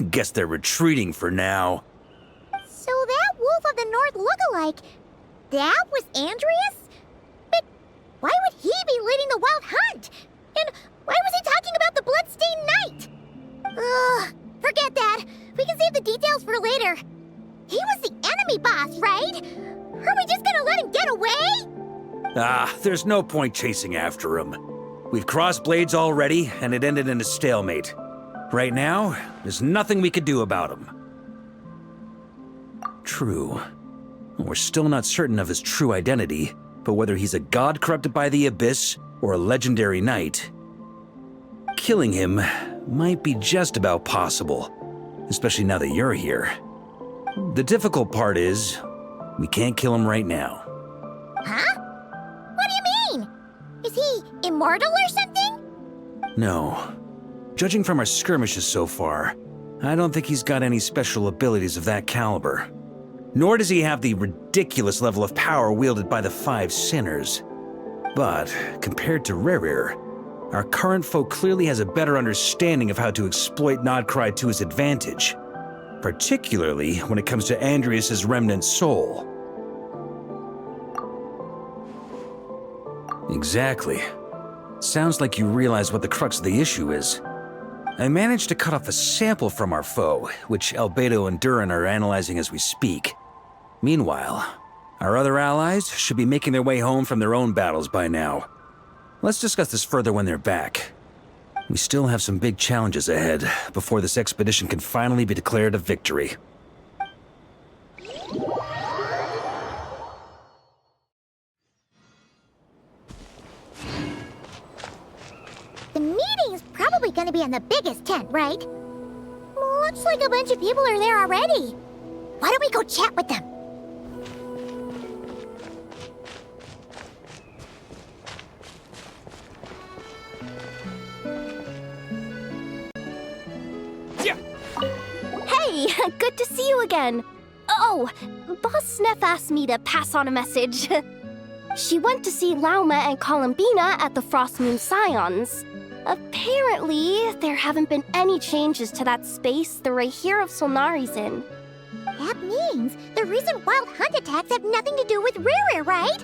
Guess they're retreating for now. So that Wolf of the North lookalike, that was Andreas? But why would he be leading the Wild Hunt? And why was he talking about the Bloodstained Knight? Ugh, forget that. We can save the details for later. He was the enemy boss, right? Are we just gonna let him get away? There's no point chasing after him. We've crossed blades already, and it ended in a stalemate. Right now, there's nothing we could do about him. True. We're still not certain of his true identity, but whether he's a god corrupted by the Abyss or a legendary knight, killing him might be just about possible, especially now that you're here. The difficult part is, we can't kill him right now. Huh? What do you mean? Is he immortal or something? No. Judging from our skirmishes so far, I don't think he's got any special abilities of that caliber. Nor does he have the ridiculous level of power wielded by the Five Sinners. But, compared to Rerir, our current foe clearly has a better understanding of how to exploit Nodcry to his advantage, particularly when it comes to Andreas' remnant soul. Exactly. Sounds like you realize what the crux of the issue is. I managed to cut off a sample from our foe, which Albedo and Durin are analyzing as we speak. Meanwhile, our other allies should be making their way home from their own battles by now. Let's discuss this further when they're back. We still have some big challenges ahead before this expedition can finally be declared a victory. The meeting's probably gonna be in the biggest tent, right? Looks like a bunch of people are there already. Why don't we go chat with them? Hey, good to see you again. Oh, Boss Sneff asked me to pass on a message. She went to see Lauma and Columbina at the Frost Moon Scions. Apparently, there haven't been any changes to that space the Rahir of Solnari's in. That means the recent wild hunt attacks have nothing to do with Rerir, right?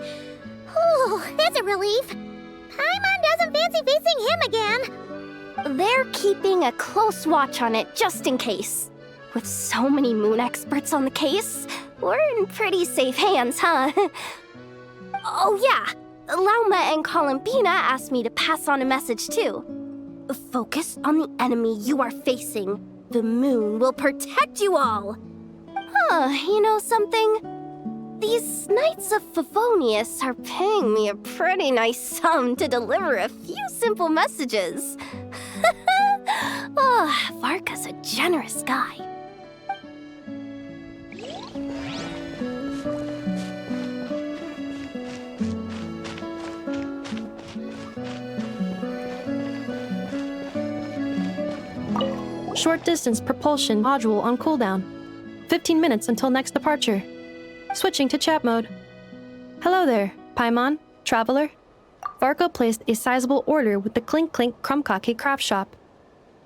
Oh, that's a relief. Paimon doesn't fancy facing him again. They're keeping a close watch on it just in case. With so many moon experts on the case, we're in pretty safe hands, huh? Oh yeah, Lauma and Columbina asked me to pass on a message too. Focus on the enemy you are facing. The moon will protect you all. Huh, you know something? These Knights of Favonius are paying me a pretty nice sum to deliver a few simple messages. Oh, Varka's a generous guy. Short distance propulsion module on cooldown. 15 minutes until next departure. Switching to chat mode. Hello there, Paimon, traveler. Varka placed a sizable order with the Clink Clink Krumkake craft shop.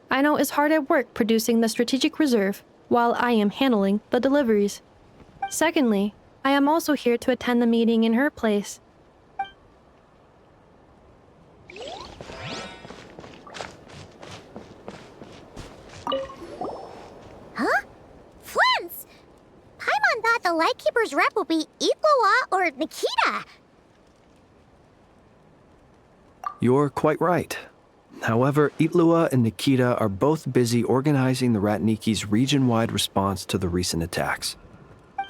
I know is hard at work producing the strategic reserve, while I am handling the deliveries. Secondly, I am also here to attend the meeting in her place. Huh? Flint's! Paimon thought the Lightkeeper's rep would be Iqua or Nikita. You're quite right. However, Itlua and Nikita are both busy organizing the Ratniki's region-wide response to the recent attacks.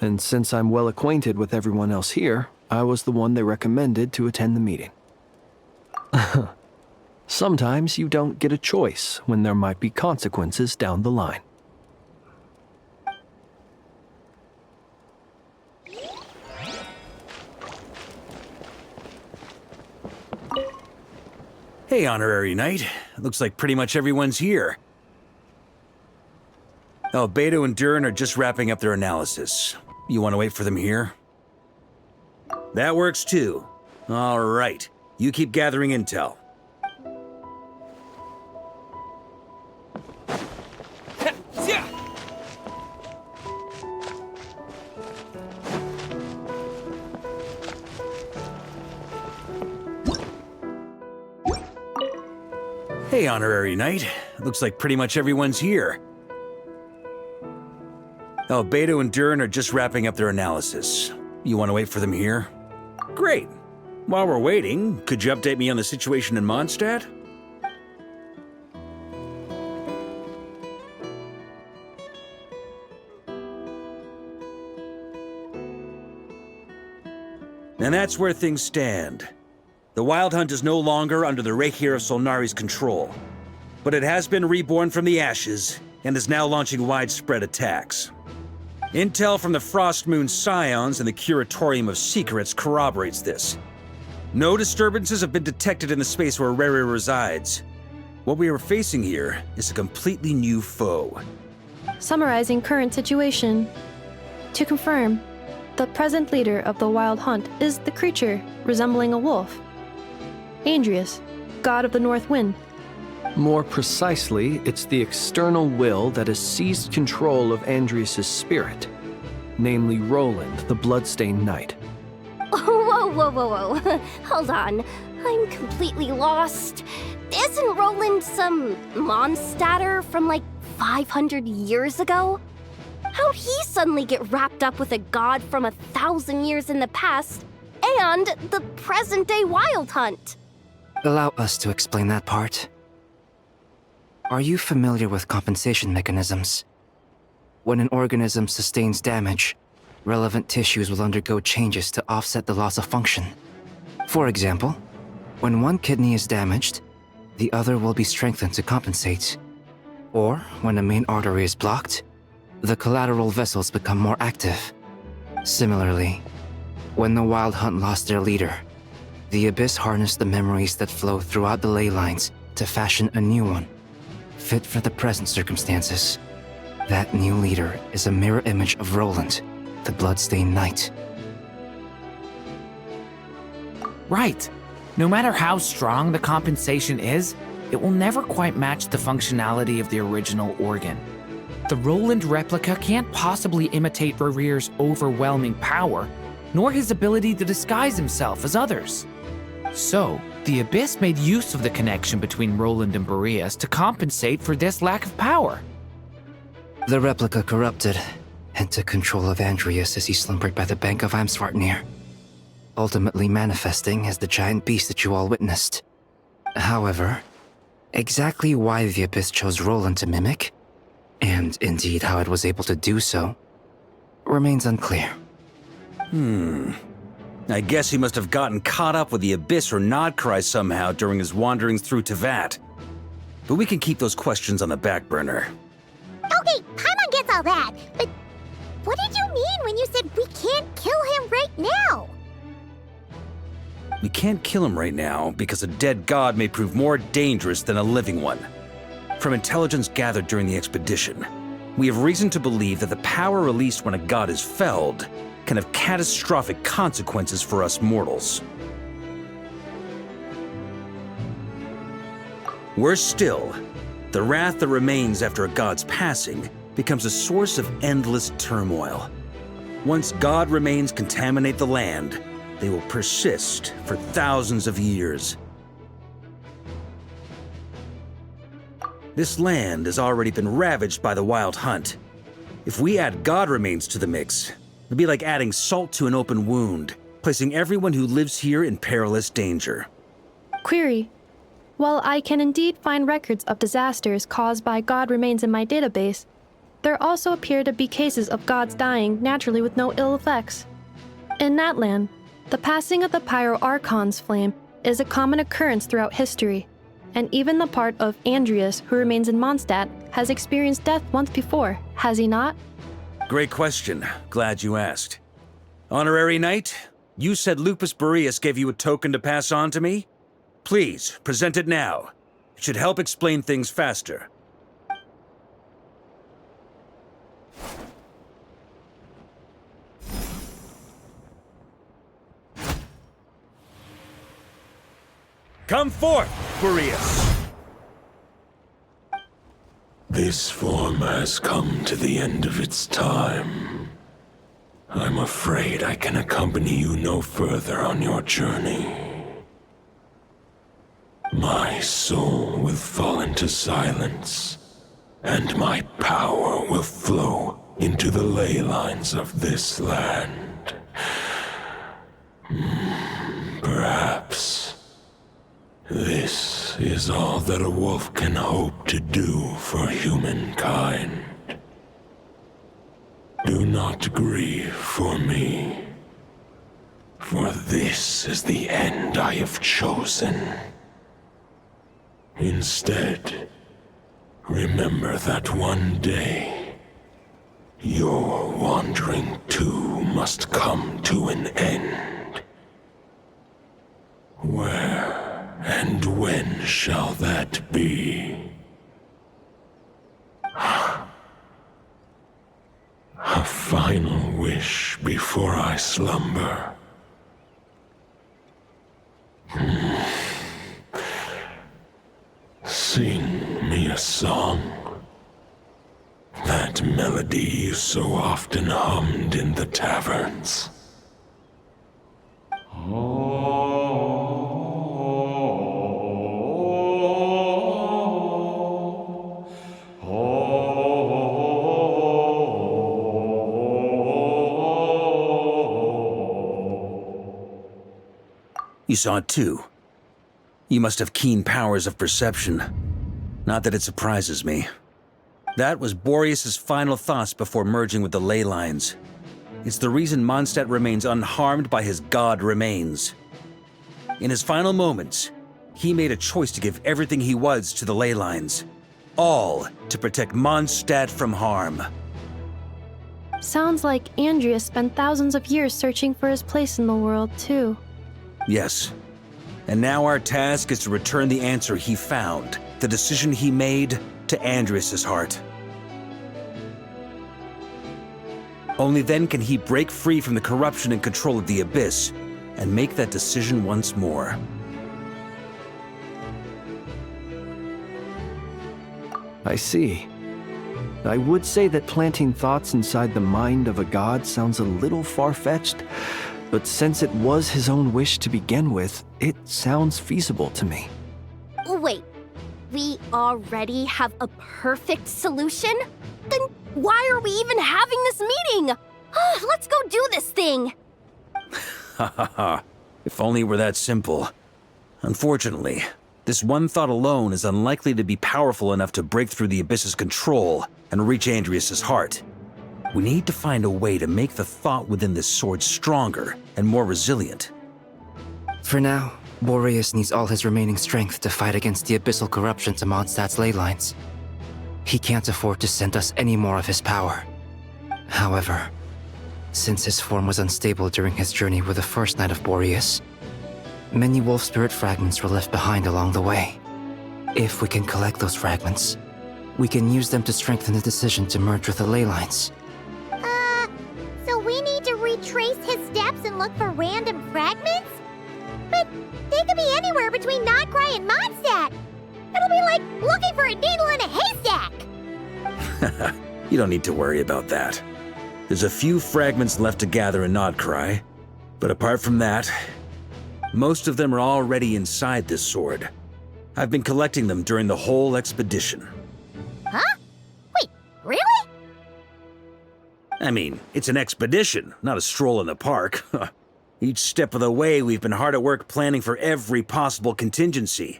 And since I'm well acquainted with everyone else here, I was the one they recommended to attend the meeting. Sometimes you don't get a choice when there might be consequences down the line. Hey, Honorary Knight. Looks like pretty much everyone's here. Albedo and Durin are just wrapping up their analysis. You want to wait for them here? That works too. All right. You keep gathering intel. Hey, Honorary Knight. Looks like pretty much everyone's here. Albedo and Durin are just wrapping up their analysis. You want to wait for them here? Great. While we're waiting, could you update me on the situation in Mondstadt? And that's where things stand. The Wild Hunt is no longer under the Reikir of Solnari's control, but it has been reborn from the ashes and is now launching widespread attacks. Intel from the Frostmoon Scions and the Curatorium of Secrets corroborates this. No disturbances have been detected in the space where Rere resides. What we are facing here is a completely new foe. Summarizing current situation. To confirm, the present leader of the Wild Hunt is the creature resembling a wolf. Andrius, god of the North Wind. More precisely, it's the external will that has seized control of Andrius' spirit, namely Roland, the Bloodstained Knight. Whoa. Hold on. I'm completely lost. Isn't Roland some Mondstadter from like 500 years ago? How'd he suddenly get wrapped up with a god from 1,000 years in the past and the present-day Wild Hunt? Allow us to explain that part. Are you familiar with compensation mechanisms? When an organism sustains damage, relevant tissues will undergo changes to offset the loss of function. For example, when one kidney is damaged, the other will be strengthened to compensate. Or, when a main artery is blocked, the collateral vessels become more active. Similarly, when the Wild Hunt lost their leader, the Abyss harnessed the memories that flow throughout the ley lines to fashion a new one, fit for the present circumstances. That new leader is a mirror image of Roland, the Bloodstained Knight. Right. No matter how strong the compensation is, it will never quite match the functionality of the original organ. The Roland replica can't possibly imitate Rere's overwhelming power, nor his ability to disguise himself as others. So, the Abyss made use of the connection between Roland and Boreas to compensate for this lack of power. The replica corrupted and took control of Andrius as he slumbered by the bank of Amsvartnir, ultimately manifesting as the giant beast that you all witnessed. However, exactly why the Abyss chose Roland to mimic, and indeed how it was able to do so, remains unclear. I guess he must have gotten caught up with the Abyss or Nodcry somehow during his wanderings through Tevat. But we can keep those questions on the back burner. Okay, Paimon gets all that, but what did you mean when you said we can't kill him right now? We can't kill him right now because a dead god may prove more dangerous than a living one. From intelligence gathered during the expedition, we have reason to believe that the power released when a god is felled can have catastrophic consequences for us mortals. Worse still, the wrath that remains after a god's passing becomes a source of endless turmoil. Once god remains contaminate the land, they will persist for thousands of years. This land has already been ravaged by the Wild Hunt. If we add god remains to the mix, it'd be like adding salt to an open wound, placing everyone who lives here in perilous danger. Query. While I can indeed find records of disasters caused by god remains in my database, there also appear to be cases of gods dying naturally with no ill effects. In that land, the passing of the Pyro-Archon's flame is a common occurrence throughout history, and even the part of Andrius who remains in Mondstadt has experienced death once before, has he not? Great question. Glad you asked. Honorary Knight, you said Lupus Boreas gave you a token to pass on to me? Please, present it now. It should help explain things faster. Come forth, Boreas! This form has come to the end of its time. I'm afraid I can accompany you no further on your journey. My soul will fall into silence, and my power will flow into the ley lines of this land. Perhaps this is all that a wolf can hope to do for humankind. Do not grieve for me, for this is the end I have chosen. Instead, remember that one day, your wandering too must come to an end. Where and when shall that be? A final wish before I slumber. Sing me a song. That melody you so often hummed in the taverns. You saw it too. You must have keen powers of perception. Not that it surprises me. That was Boreas' final thoughts before merging with the ley lines. It's the reason Mondstadt remains unharmed by his god remains. In his final moments, he made a choice to give everything he was to the ley lines. All to protect Mondstadt from harm. Sounds like Andrea spent thousands of years searching for his place in the world, too. Yes. And now our task is to return the answer he found, the decision he made, to Andreas' heart. Only then can he break free from the corruption and control of the Abyss and make that decision once more. I see. I would say that planting thoughts inside the mind of a god sounds a little far-fetched, but since it was his own wish to begin with, it sounds feasible to me. Wait, we already have a perfect solution? Then why are we even having this meeting? Let's go do this thing! Ha ha ha. If only it were that simple. Unfortunately, this one thought alone is unlikely to be powerful enough to break through the Abyss's control and reach Andreas' heart. We need to find a way to make the thought within this sword stronger and more resilient. For now, Boreas needs all his remaining strength to fight against the abyssal corruption to Mondstadt's ley lines. He can't afford to send us any more of his power. However, since his form was unstable during his journey with the first night of Boreas, many wolf spirit fragments were left behind along the way. If we can collect those fragments, we can use them to strengthen the decision to merge with the ley lines. So we need to retrace his steps and look for random fragments? But they could be anywhere between Nodcry and Mondstadt. It'll be like looking for a needle in a haystack. You don't need to worry about that. There's a few fragments left to gather in Nodcry, but apart from that, most of them are already inside this sword. I've been collecting them during the whole expedition. Huh? Wait, really? I mean, it's an expedition, not a stroll in the park. Each step of the way, we've been hard at work planning for every possible contingency.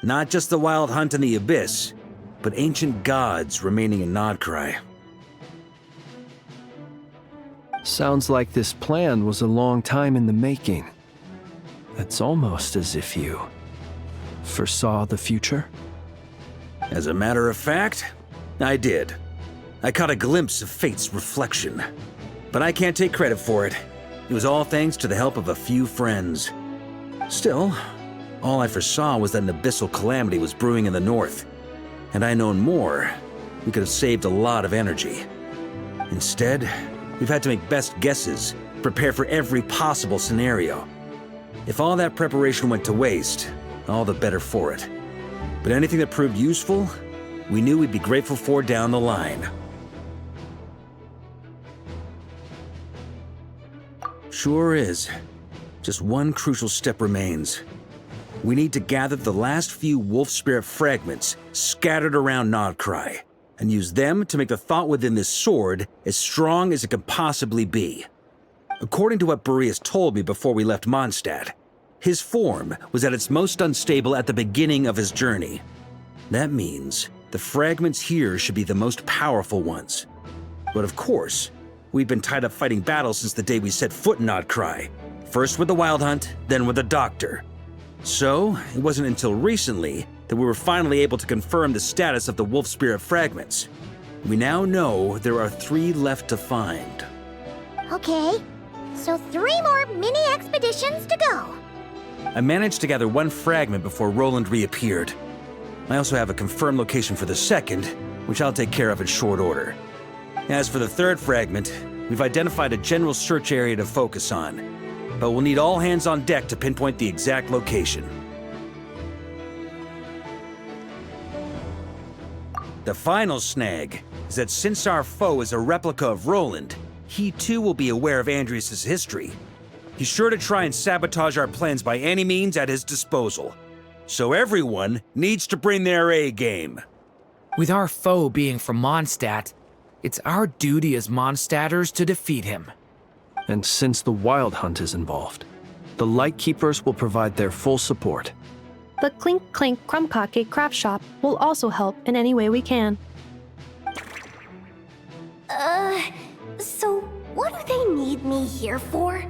Not just the Wild Hunt in the Abyss, but ancient gods remaining in Nodcry. Sounds like this plan was a long time in the making. It's almost as if you foresaw the future. As a matter of fact, I did. I caught a glimpse of fate's reflection. But I can't take credit for it. It was all thanks to the help of a few friends. Still, all I foresaw was that an abyssal calamity was brewing in the north. Had I known more, we could have saved a lot of energy. Instead, we've had to make best guesses, prepare for every possible scenario. If all that preparation went to waste, all the better for it. But anything that proved useful, we knew we'd be grateful for down the line. Sure is. Just one crucial step remains. We need to gather the last few wolf spirit fragments scattered around Nodcry, and use them to make the thought within this sword as strong as it can possibly be. According to what Boreas told me before we left Mondstadt, his form was at its most unstable at the beginning of his journey. That means the fragments here should be the most powerful ones. But of course, we've been tied up fighting battles since the day we set foot in Nodcry. First with the Wild Hunt, then with the Doctor. So, it wasn't until recently that we were finally able to confirm the status of the Wolf Spirit fragments. We now know there are 3 left to find. Okay, so 3 more mini expeditions to go. I managed to gather 1 fragment before Roland reappeared. I also have a confirmed location for the second, which I'll take care of in short order. As for the 3rd fragment, we've identified a general search area to focus on, but we'll need all hands on deck to pinpoint the exact location. The final snag is that since our foe is a replica of Roland, he too will be aware of Andrias' history. He's sure to try and sabotage our plans by any means at his disposal. So everyone needs to bring their A-game. With our foe being from Mondstadt, it's our duty as Mondstadters to defeat him. And since the Wild Hunt is involved, the Lightkeepers will provide their full support. The Clink Clink Crumbkake craft shop will also help in any way we can. So what do they need me here for?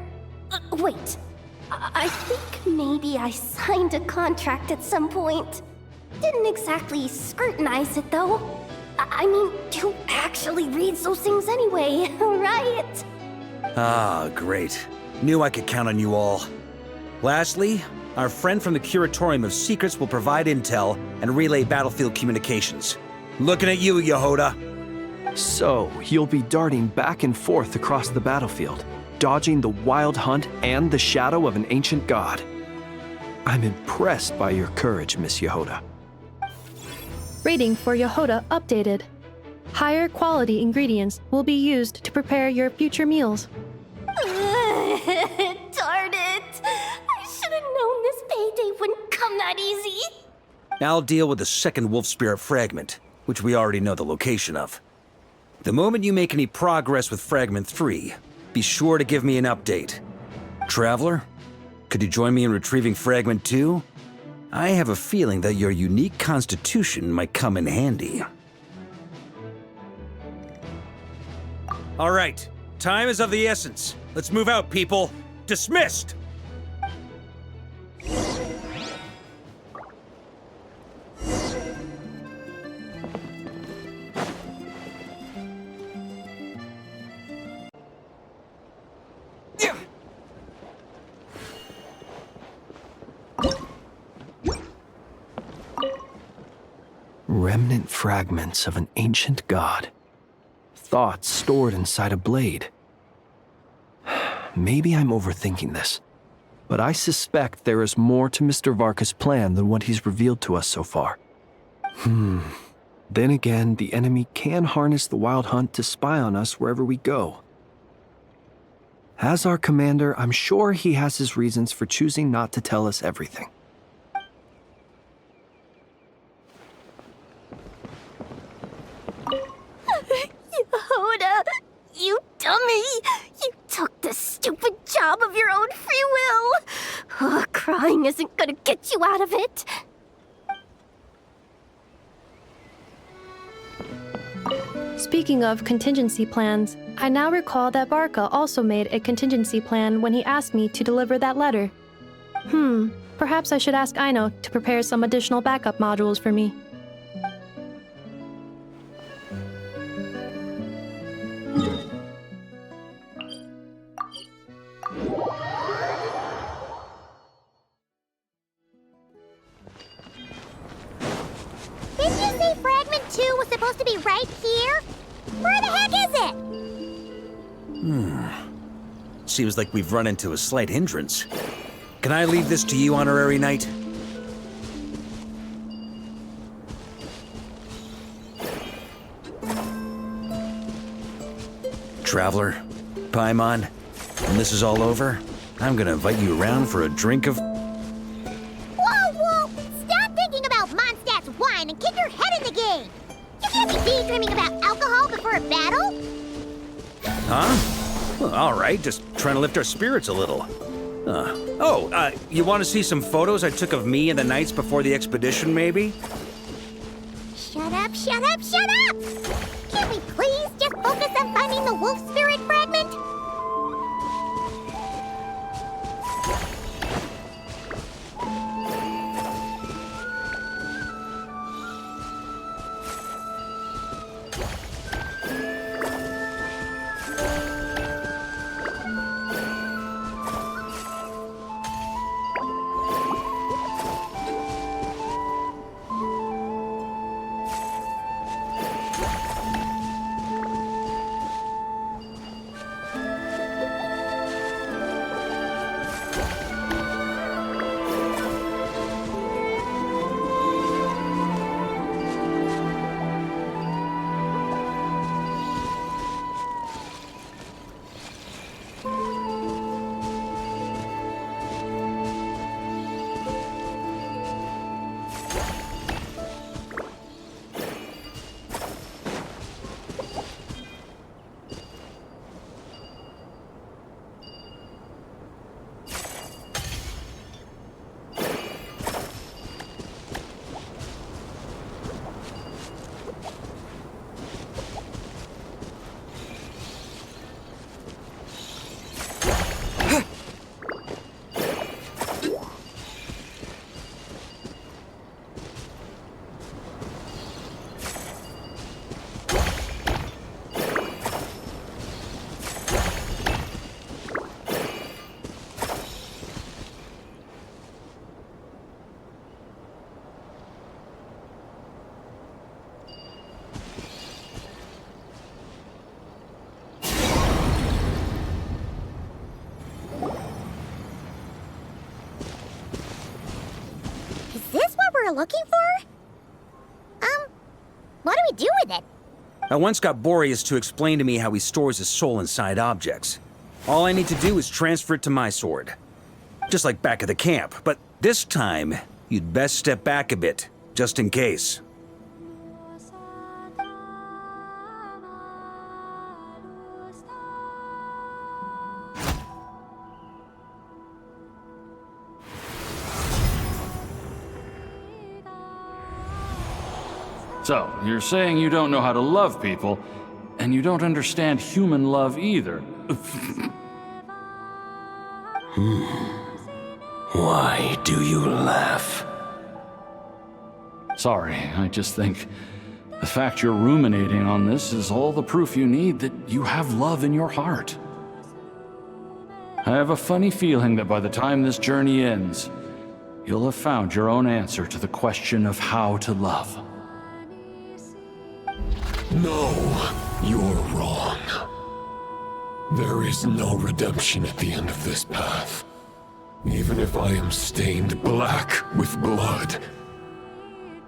Wait, I think maybe I signed a contract at some point. Didn't exactly scrutinize it though. I mean, who actually reads those things anyway, right? Ah, great. Knew I could count on you all. Lastly, our friend from the Curatorium of Secrets will provide intel and relay battlefield communications. Looking at you, Yehoda. So, you'll be darting back and forth across the battlefield, dodging the Wild Hunt and the shadow of an ancient god. I'm impressed by your courage, Miss Yehoda. Rating for Yehoda updated. Higher quality ingredients will be used to prepare your future meals. Darn it! I should have known this payday wouldn't come that easy. I'll deal with the 2nd Wolf Spirit fragment, which we already know the location of. The moment you make any progress with Fragment 3, be sure to give me an update. Traveler, could you join me in retrieving Fragment 2? I have a feeling that your unique constitution might come in handy. All right, time is of the essence. Let's move out, people. Dismissed! Remnant fragments of an ancient god. Thoughts stored inside a blade. Maybe I'm overthinking this, but I suspect there is more to Mr. Varka's plan than what he's revealed to us so far. Then again, the enemy can harness the Wild Hunt to spy on us wherever we go. As our commander, I'm sure he has his reasons for choosing not to tell us everything. Yehoda, you dummy! You took the stupid job of your own free will! Crying isn't gonna get you out of it! Speaking of contingency plans, I now recall that Varka also made a contingency plan when he asked me to deliver that letter. Perhaps I should ask Aino to prepare some additional backup modules for me. Didn't you say Fragment 2 was supposed to be right here? Where the heck is it? Seems like we've run into a slight hindrance. Can I leave this to you, Honorary Knight? Traveler, Paimon, when this is all over, I'm gonna invite you around for a drink of... Whoa! Stop thinking about Mondstadt's wine and get your head in the game! You can't be daydreaming about alcohol before a battle! Huh? Well, all right, just trying to lift our spirits a little. You want to see some photos I took of me and the knights before the expedition, maybe? Shut up, shut up, shut up! Can we please just focus on finding the wolf spirit fragment? We're looking for? What do we do with it? I once got Boreas to explain to me how he stores his soul inside objects. All I need to do is transfer it to my sword. Just like back at the camp, but this time, you'd best step back a bit, just in case. So, you're saying you don't know how to love people, and you don't understand human love either. Why do you laugh? Sorry, I just think the fact you're ruminating on this is all the proof you need that you have love in your heart. I have a funny feeling that by the time this journey ends, you'll have found your own answer to the question of how to love. No, you're wrong. There is no redemption at the end of this path. Even if I am stained black with blood,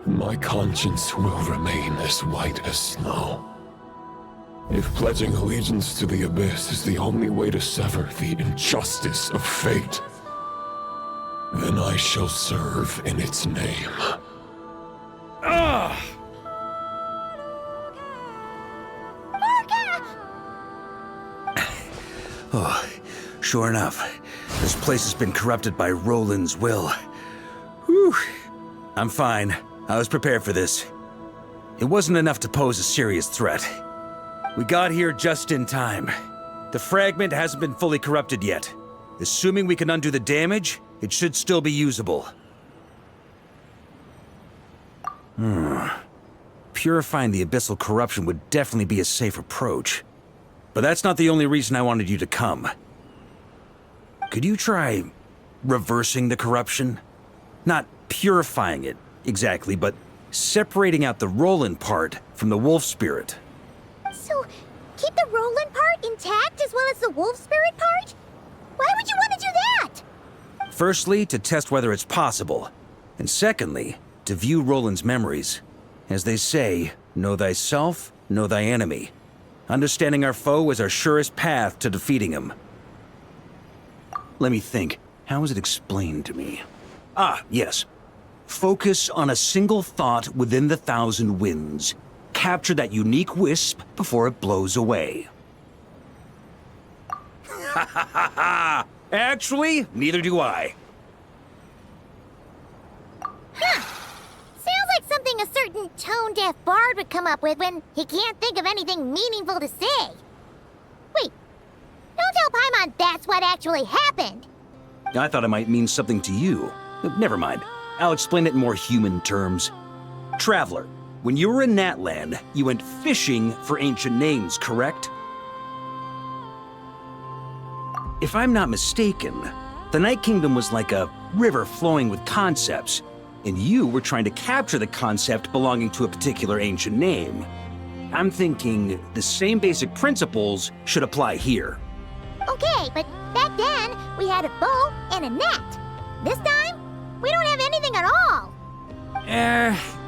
my conscience will remain as white as snow. If pledging allegiance to the Abyss is the only way to sever the injustice of fate, then I shall serve in its name. Ugh! Oh, sure enough, this place has been corrupted by Roland's will. Whew. I'm fine. I was prepared for this. It wasn't enough to pose a serious threat. We got here just in time. The fragment hasn't been fully corrupted yet. Assuming we can undo the damage, it should still be usable. Purifying the abyssal corruption would definitely be a safe approach. But that's not the only reason I wanted you to come. Could you try reversing the corruption? Not purifying it, exactly, but separating out the Roland part from the wolf spirit. So, keep the Roland part intact as well as the wolf spirit part? Why would you want to do that? Firstly, to test whether it's possible. And secondly, to view Roland's memories. As they say, know thyself, know thy enemy. Understanding our foe is our surest path to defeating him. Let me think. How was it explained to me? Ah, yes. Focus on a single thought within the 1,000 winds. Capture that unique wisp before it blows away. ha ha ha ha! Actually, neither do I. Huh. Sounds like something a certain tone-deaf bard would come up with when he can't think of anything meaningful to say. Wait, don't tell Paimon that's what actually happened. I thought it might mean something to you. Never mind. I'll explain it in more human terms. Traveler, when you were in Natland, you went fishing for ancient names, correct? If I'm not mistaken, the Night Kingdom was like a river flowing with concepts, and you were trying to capture the concept belonging to a particular ancient name. I'm thinking the same basic principles should apply here. Okay, but back then, we had a bow and a net. This time, we don't have anything at all.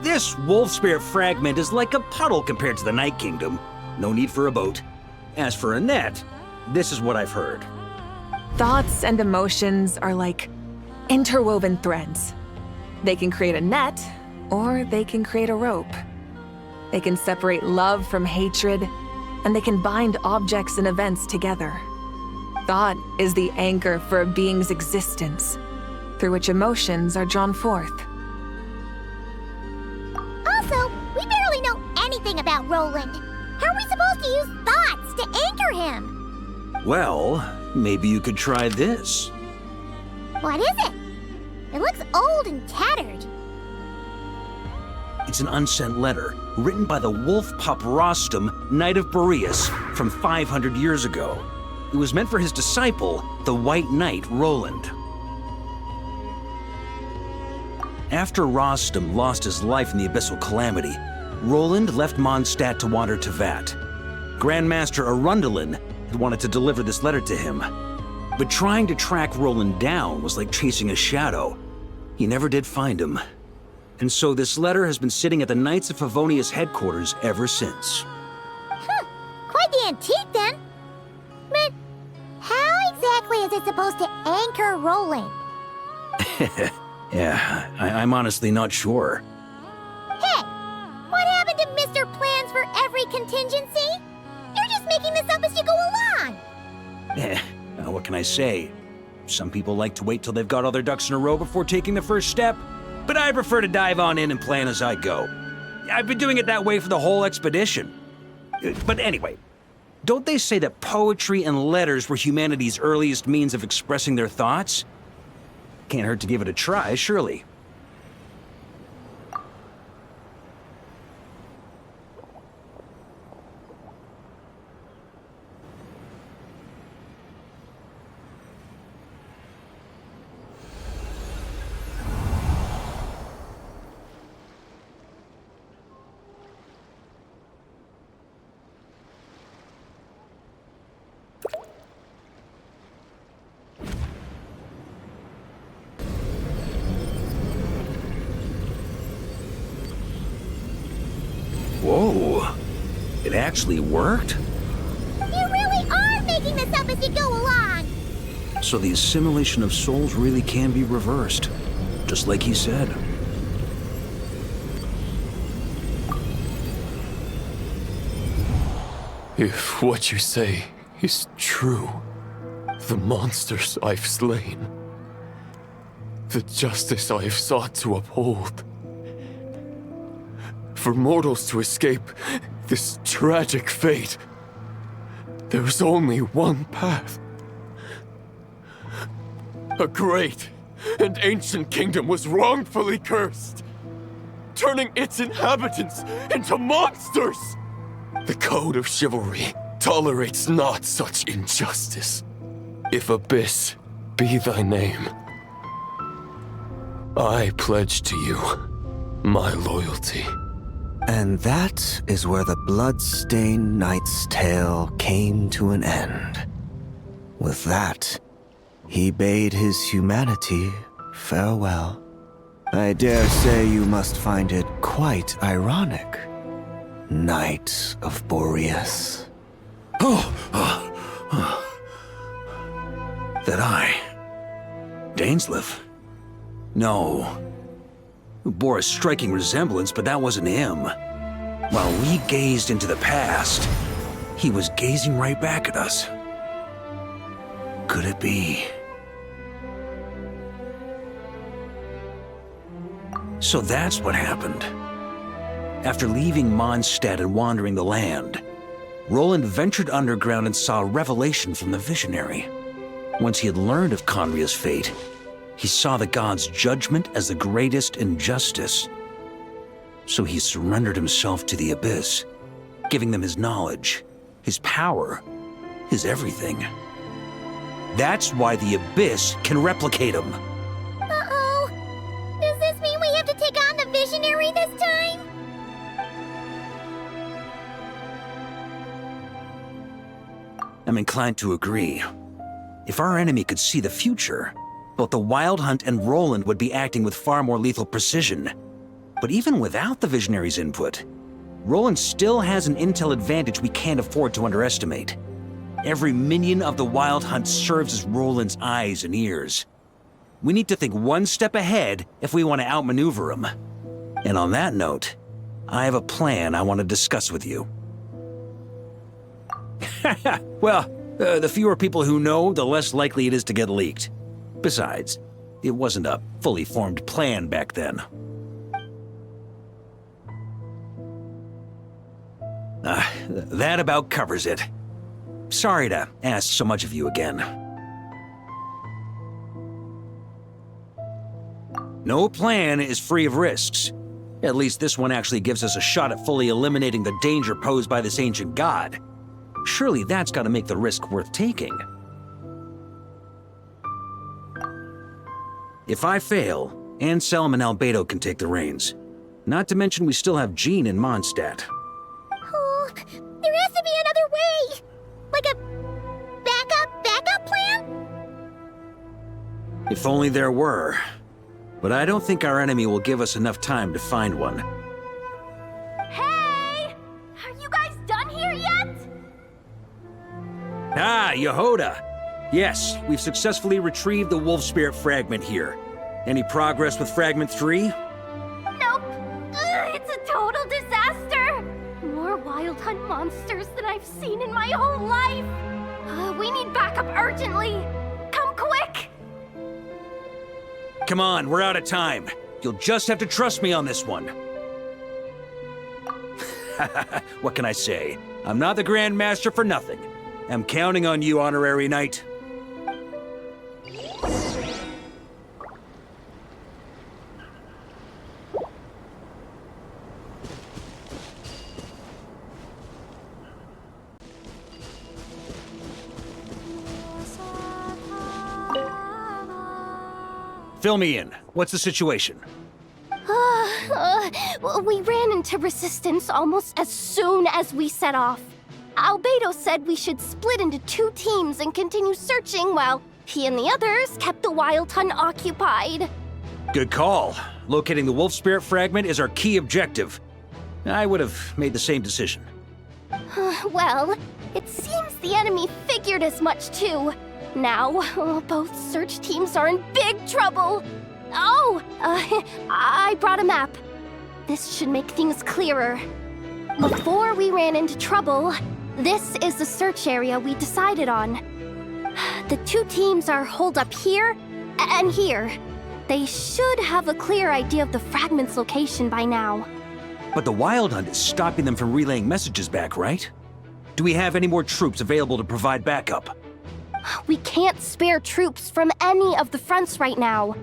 This wolf spirit fragment is like a puddle compared to the Night Kingdom. No need for a boat. As for a net, this is what I've heard. Thoughts and emotions are like interwoven threads. They can create a net, or they can create a rope. They can separate love from hatred, and they can bind objects and events together. Thought is the anchor for a being's existence, through which emotions are drawn forth. Also, we barely know anything about Roland. How are we supposed to use thoughts to anchor him? Well, maybe you could try this. What is it? It looks old and tattered. It's an unsent letter written by the wolf pup Rostam, Knight of Boreas, from 500 years ago. It was meant for his disciple, the White Knight Roland. After Rostam lost his life in the Abyssal Calamity, Roland left Mondstadt to wander to Vat. Grandmaster Arundelen had wanted to deliver this letter to him. But trying to track Roland down was like chasing a shadow. He never did find him. And so this letter has been sitting at the Knights of Favonius headquarters ever since. Quite the antique then. But how exactly is it supposed to anchor Roland? Yeah, I'm honestly not sure. Hey, what happened to Mr. Plans for every contingency? You're just making this up as you go along. What can I say? Some people like to wait till they've got all their ducks in a row before taking the first step, but I prefer to dive on in and plan as I go. I've been doing it that way for the whole expedition. But anyway, don't they say that poetry and letters were humanity's earliest means of expressing their thoughts? Can't hurt to give it a try, surely. Whoa, it actually worked? You really are making this up as you go along. So the assimilation of souls really can be reversed, just like he said. If what you say is true, the monsters I've slain, the justice I have sought to uphold, for mortals to escape this tragic fate, there's only one path. A great and ancient kingdom was wrongfully cursed, turning its inhabitants into monsters. The code of chivalry tolerates not such injustice. If Abyss be thy name, I pledge to you my loyalty. And that is where the blood-stained knight's tale came to an end. With that, he bade his humanity farewell. I dare say you must find it quite ironic, Knight of Boreas. That I... Dainsleif? No. Bore a striking resemblance, but that wasn't him. While we gazed into the past, he was gazing right back at us. could it be? So that's what happened. After leaving Mondstadt and wandering the land, Roland ventured underground and saw a revelation from the visionary. Once he had learned of Conria's fate, he saw the gods' judgment as the greatest injustice. So he surrendered himself to the Abyss, giving them his knowledge, his power, his everything. That's why the Abyss can replicate him. Uh-oh. Does this mean we have to take on the Visionary this time? I'm inclined to agree. If our enemy could see the future, both the Wild Hunt and Roland would be acting with far more lethal precision. But even without the Visionary's input, Roland still has an intel advantage we can't afford to underestimate. Every minion of the Wild Hunt serves as Roland's eyes and ears. We need to think one step ahead if we want to outmaneuver him. And on that note, I have a plan I want to discuss with you. Well, the fewer people who know, the less likely it is to get leaked. Besides, it wasn't a fully formed plan back then. That about covers it. Sorry to ask so much of you again. No plan is free of risks. At least this one actually gives us a shot at fully eliminating the danger posed by this ancient god. Surely that's got to make the risk worth taking. If I fail, Anselm and Albedo can take the reins. Not to mention we still have Jean in Mondstadt. Oh, there has to be another way! Like a backup plan? If only there were. But I don't think our enemy will give us enough time to find one. Hey! Are you guys done here yet? Ah, Yehoda! Yes, we've successfully retrieved the Wolf Spirit fragment here. Any progress with Fragment 3? Nope. It's a total disaster. More Wild Hunt monsters than I've seen in my whole life. We need backup urgently. Come quick! Come on, we're out of time. You'll just have to trust me on this one. What can I say? I'm not the Grand Master for nothing. I'm counting on you, Honorary Knight. Fill me in. What's the situation? We ran into resistance almost as soon as we set off. Albedo said we should split into 2 teams and continue searching while he and the others kept the Wild Hunt occupied. Good call. Locating the Wolf Spirit fragment is our key objective. I would have made the same decision. Well, it seems the enemy figured as much too. Now, both search teams are in big trouble. Oh, I brought a map. This should make things clearer. Before we ran into trouble, this is the search area we decided on. The 2 teams are holed up here and here. They should have a clear idea of the fragment's location by now. But the Wild Hunt is stopping them from relaying messages back, right? Do we have any more troops available to provide backup? We can't spare troops from any of the fronts right now.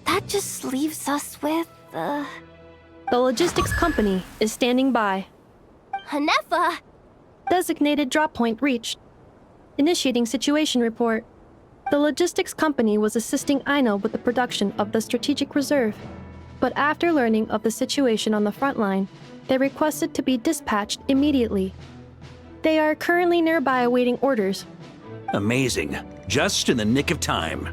That just leaves us with, The logistics company is standing by. Hanefa! Designated drop point reached. Initiating situation report. The logistics company was assisting Aino with the production of the strategic reserve. But after learning of the situation on the front line, they requested to be dispatched immediately. They are currently nearby awaiting orders. Amazing. Just in the nick of time.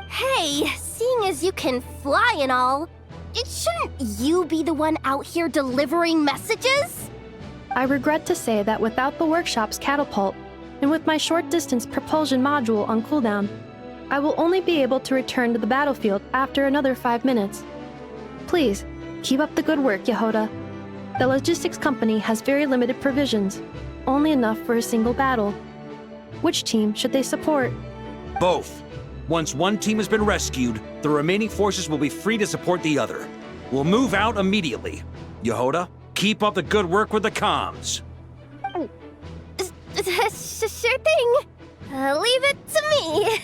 Hey, seeing as you can fly and all, shouldn't you be the one out here delivering messages? I regret to say that without the workshop's catapult, and with my short-distance propulsion module on cooldown, I will only be able to return to the battlefield after another 5 minutes. Please, keep up the good work, Yehoda. The logistics company has very limited provisions, only enough for a single battle. Which team should they support? Both. Once one team has been rescued, the remaining forces will be free to support the other. We'll move out immediately. Yehoda, keep up the good work with the comms. Sure thing. Leave it to me.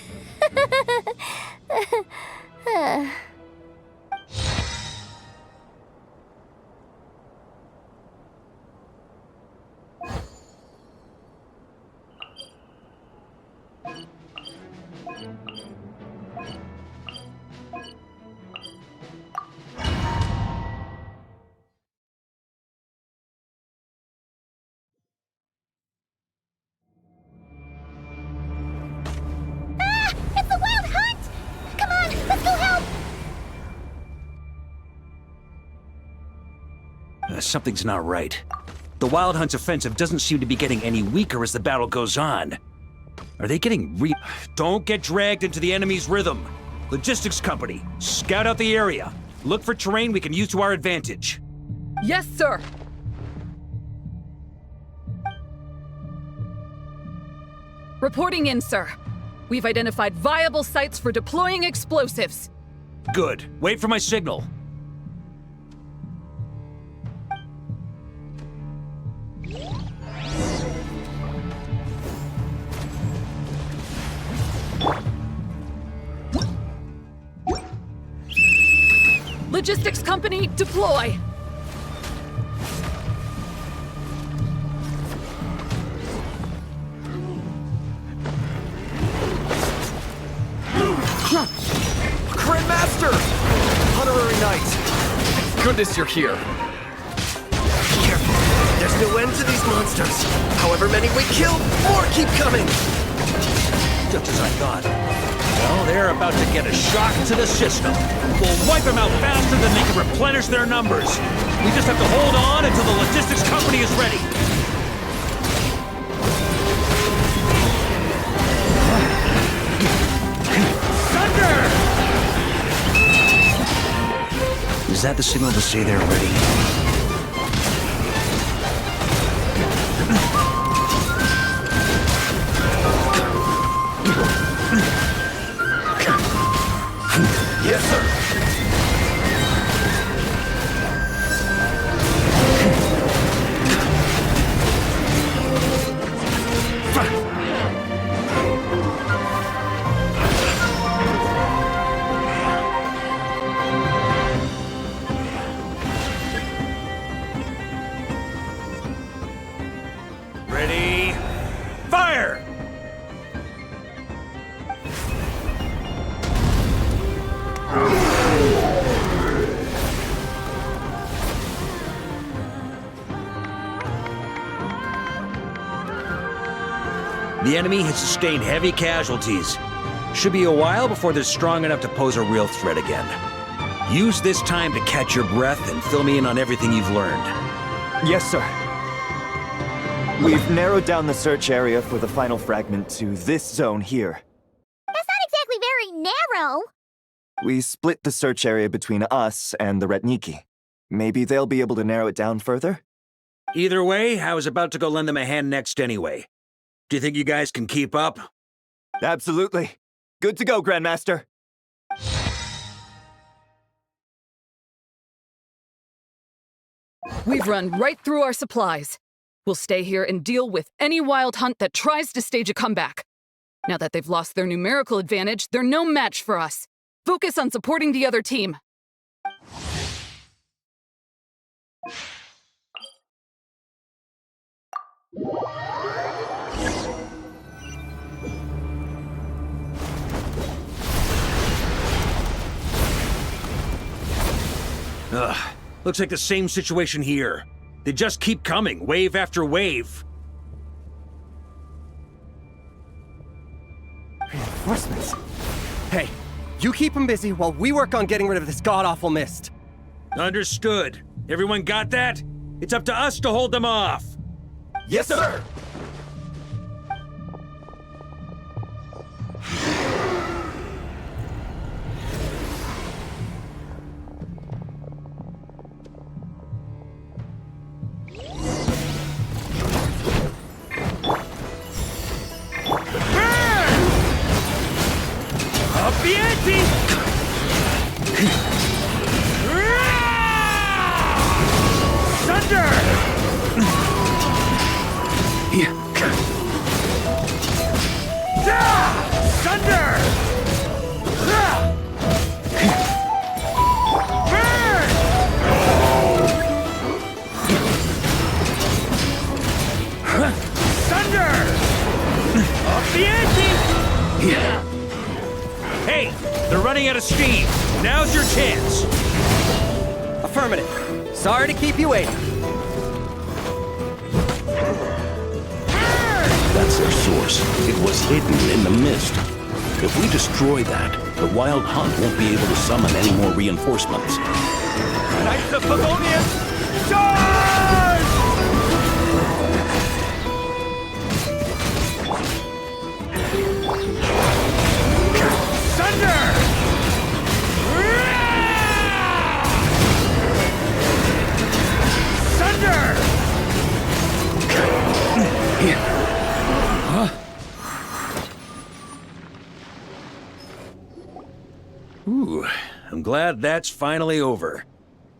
It's the Wild Hunt! Come on, let's go help! Something's not right. The Wild Hunt's offensive doesn't seem to be getting any weaker as the battle goes on. Are they getting Don't get dragged into the enemy's rhythm. Logistics company, scout out the area. Look for terrain we can use to our advantage. Yes, sir. Reporting in, sir. We've identified viable sites for deploying explosives. Good. Wait for my signal. Logistics company, deploy! Grandmaster! Honorary Knight! Thank goodness you're here. Careful. There's no end to these monsters. However many we kill, more keep coming. Just as I thought. Well, they're about to get a shock to the system. We'll wipe them out faster than they can replenish their numbers. We just have to hold on until the logistics company is ready. Thunder! Is that the signal to say they're ready? Yes, sir. Ready? Fire! The enemy has sustained heavy casualties. Should be a while before they're strong enough to pose a real threat again. Use this time to catch your breath and fill me in on everything you've learned. Yes, sir. We've narrowed down the search area for the final fragment to this zone here. That's not exactly very narrow. We split the search area between us and the Ratniki. Maybe they'll be able to narrow it down further? Either way, I was about to go lend them a hand next anyway. Do you think you guys can keep up? Absolutely. Good to go, Grandmaster. We've run right through our supplies. We'll stay here and deal with any Wild Hunt that tries to stage a comeback. Now that they've lost their numerical advantage, they're no match for us. Focus on supporting the other team. Ugh, looks like the same situation here. They just keep coming, wave after wave. Reinforcements. Hey, you keep them busy while we work on getting rid of this god-awful mist. Understood. Everyone got that? It's up to us to hold them off. Yes, sir! the ante! Thunder! Thunder! Burn! Thunder! Up the ante! Hey, they're running out of steam. Now's your chance. Affirmative. Sorry to keep you waiting. That's their source. It was hidden in the mist. If we destroy that, the Wild Hunt won't be able to summon any more reinforcements. Knights of Favonius, charge! Thunder! Thunder! Ooh, I'm glad that's finally over.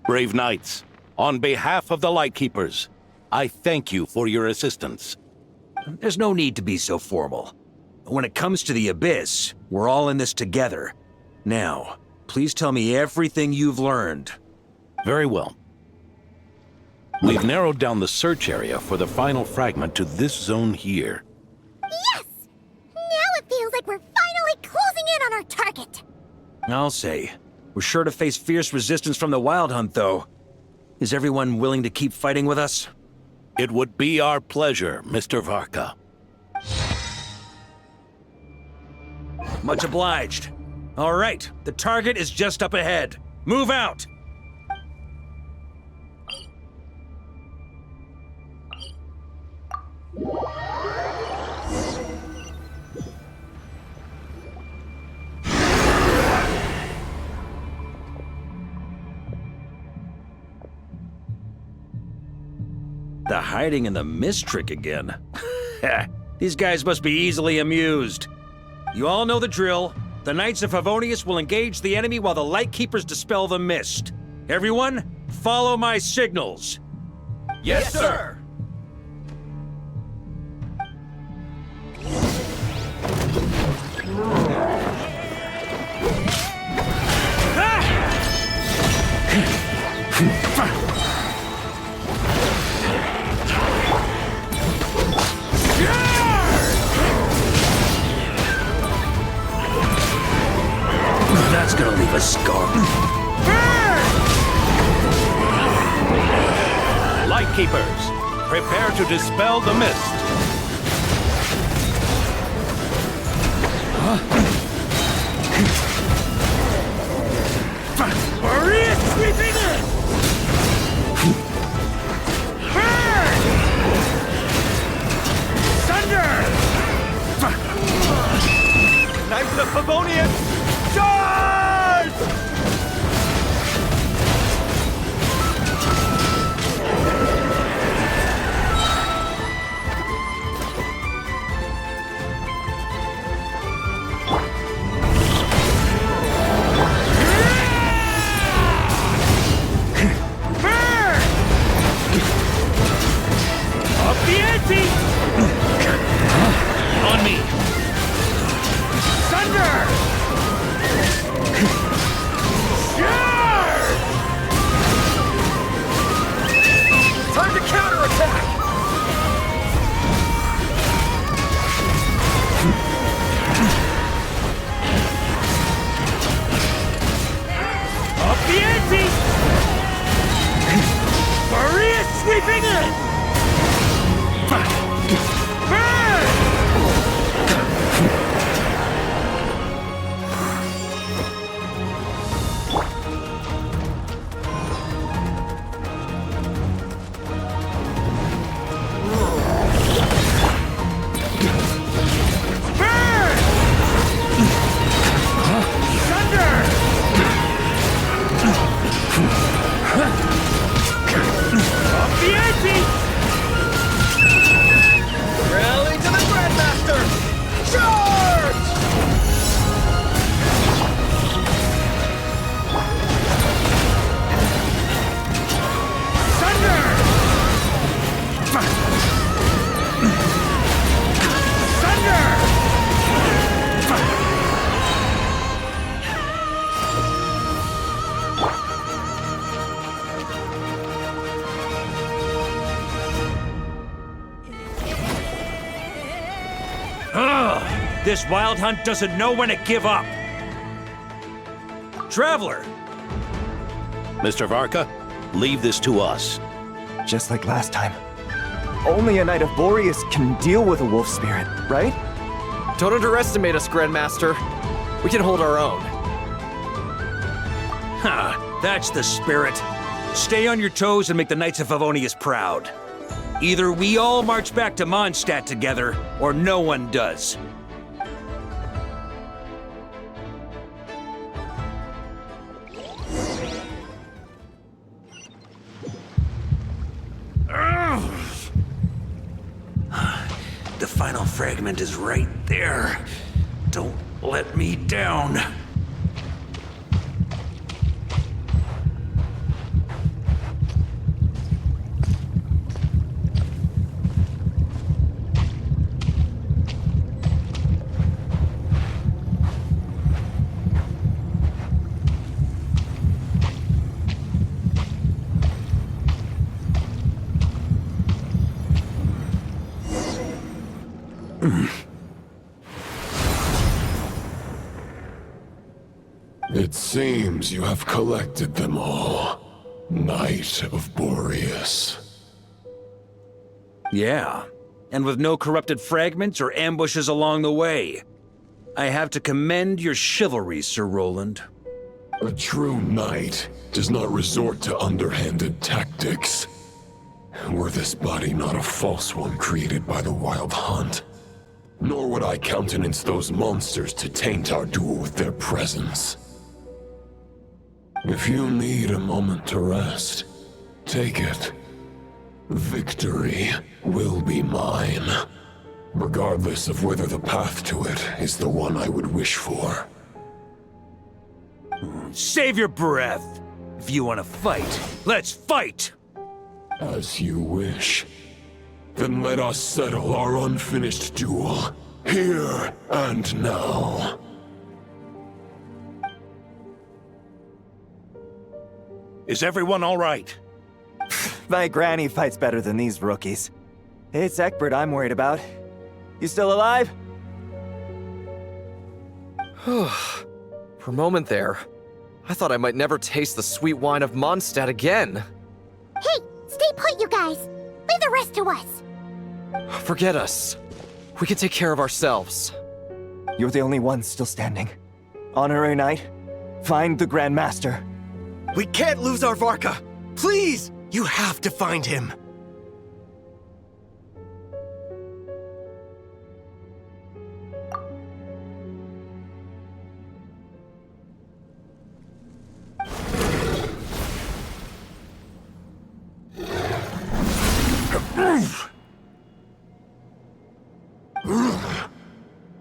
Brave knights, on behalf of the Lightkeepers, I thank you for your assistance. There's no need to be so formal. When it comes to the Abyss, we're all in this together. Now, please tell me everything you've learned. Very well. We've narrowed down the search area for the final fragment to this zone here. Yes! Now it feels like we're finally closing in on our target. I'll say. We're sure to face fierce resistance from the Wild Hunt, though. Is everyone willing to keep fighting with us? It would be our pleasure, Mr. Varka. Much obliged. All right, the target is just up ahead. Move out! The hiding in the mist trick again. These guys must be easily amused. You all know the drill. The Knights of Favonius will engage the enemy while the Lightkeepers dispel the mist. Everyone, follow my signals. Yes, sir! That's gonna leave a scar. Lightkeepers, prepare to dispel the mist. Maria sweeping in! Burn! Thunder! Knights of Favonius, charge! Up the ante! On me! Thunder! This Wild Hunt doesn't know when to give up! Traveler! Mr. Varka, leave this to us. Just like last time. Only a Knight of Boreas can deal with a wolf spirit, right? Don't underestimate us, Grandmaster. We can hold our own. Ha! That's the spirit. Stay on your toes and make the Knights of Favonius proud. Either we all march back to Mondstadt together, or no one does. The final fragment is right there. Don't let me down. It seems you have collected them all, Knight of Boreas. Yeah, and with no corrupted fragments or ambushes along the way. I have to commend your chivalry, Sir Roland. A true knight does not resort to underhanded tactics. Were this body not a false one created by the Wild Hunt, nor would I countenance those monsters to taint our duel with their presence. If you need a moment to rest, take it. Victory will be mine, regardless of whether the path to it is the one I would wish for. Save your breath! If you want to fight, let's fight! As you wish. Then let us settle our unfinished duel, here and now. Is everyone all right? My granny fights better than these rookies. It's Egbert I'm worried about. You still alive? For a moment there, I thought I might never taste the sweet wine of Mondstadt again. Hey, stay put, you guys. Leave the rest to us. Forget us. We can take care of ourselves. You're the only one still standing. Honorary Knight, find the Grand Master. We can't lose our Varka! Please! You have to find him!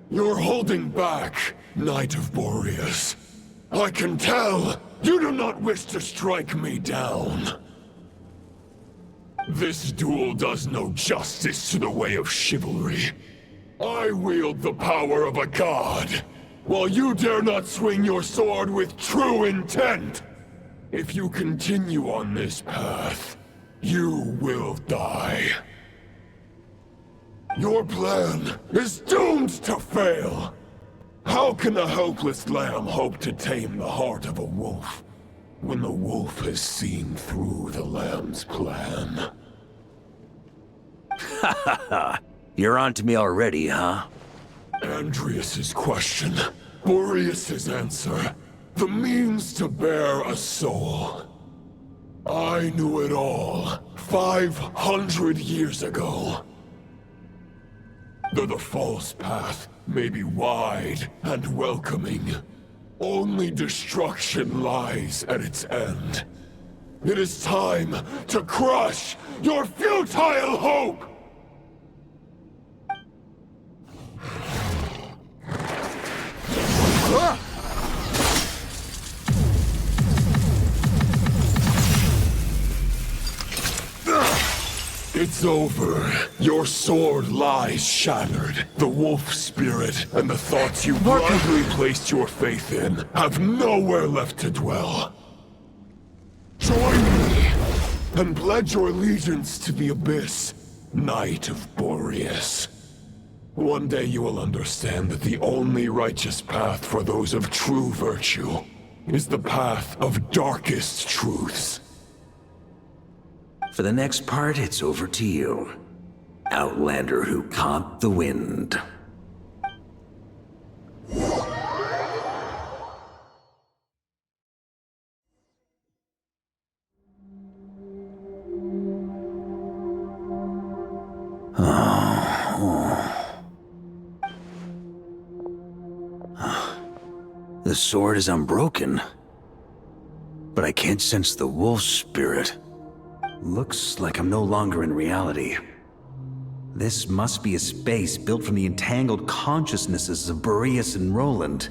You're holding back, Knight of Boreas. I can tell you do not wish to strike me down. This duel does no justice to the way of chivalry. I wield the power of a god, while you dare not swing your sword with true intent. If you continue on this path, you will die. Your plan is doomed to fail. How can a helpless lamb hope to tame the heart of a wolf, when the wolf has seen through the lamb's plan? Ha ha ha! You're on to me already, huh? Andreas's question, Boreas's answer, the means to bear a soul. I knew it all 500 years ago. Though the false path may be wide and welcoming, only destruction lies at its end. It is time to crush your futile hope! It's over. Your sword lies shattered. The wolf spirit and the thoughts you blindly placed your faith in have nowhere left to dwell. Join me and pledge your allegiance to the abyss, Knight of Boreas. One day you will understand that the only righteous path for those of true virtue is the path of darkest truths. For the next part, it's over to you. Outlander who caught the wind. The sword is unbroken, but I can't sense the wolf spirit. Looks like I'm no longer in reality. This must be a space built from the entangled consciousnesses of Boreas and Roland.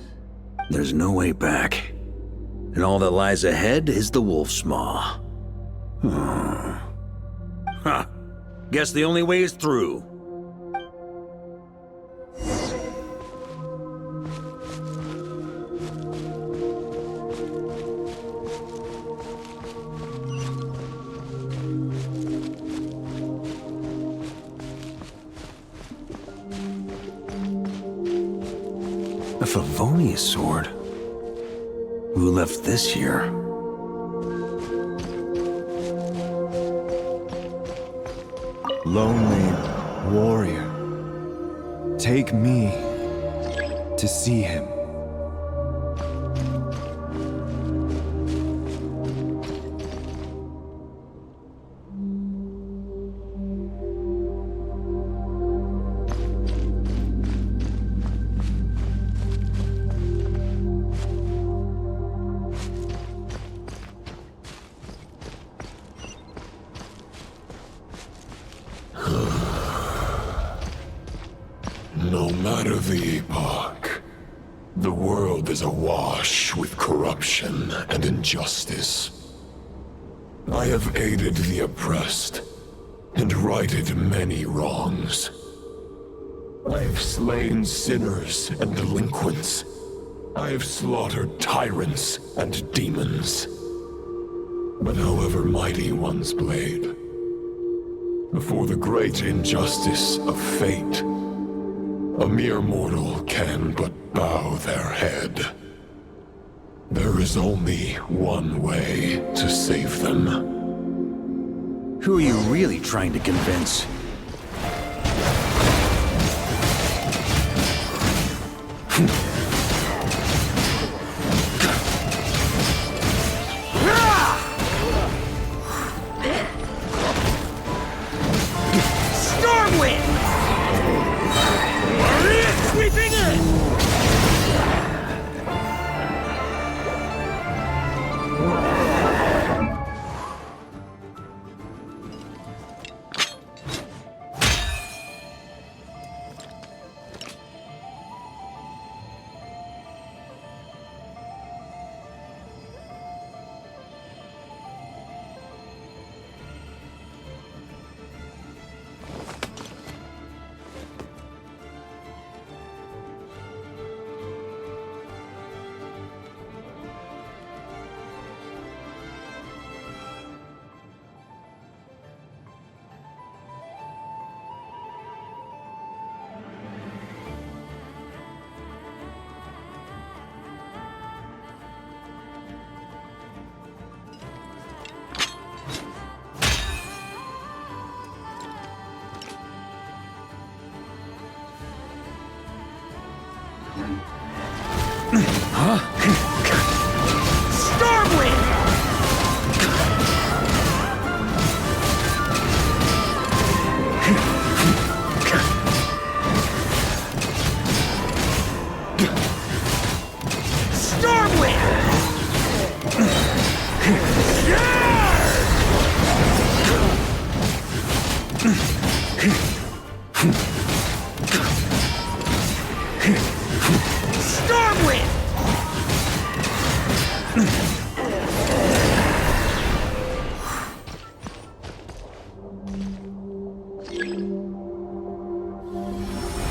There's no way back. And all that lies ahead is the wolf's maw. Huh. Guess the only way is through. A Favonius sword? Who left this here? Lonely warrior, take me to see him. No matter the epoch, the world is awash with corruption and injustice. I have aided the oppressed and righted many wrongs. I have slain sinners and delinquents. I have slaughtered tyrants and demons. But however mighty one's blade, before the great injustice of fate, a mere mortal can but bow their head. There is only one way to save them. Who are you really trying to convince? Stormwind! Sweeping in!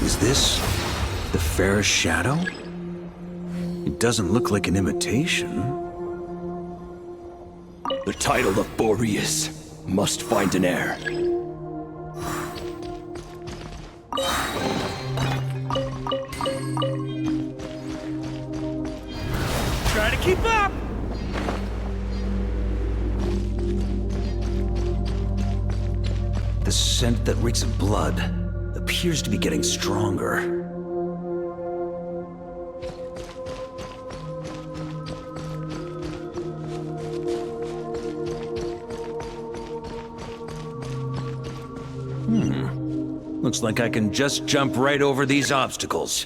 Is this the fairest shadow? It doesn't look like an imitation. The title of Boreas must find an heir. Try to keep up! The scent that reeks of blood appears to be getting stronger. Looks like I can just jump right over these obstacles.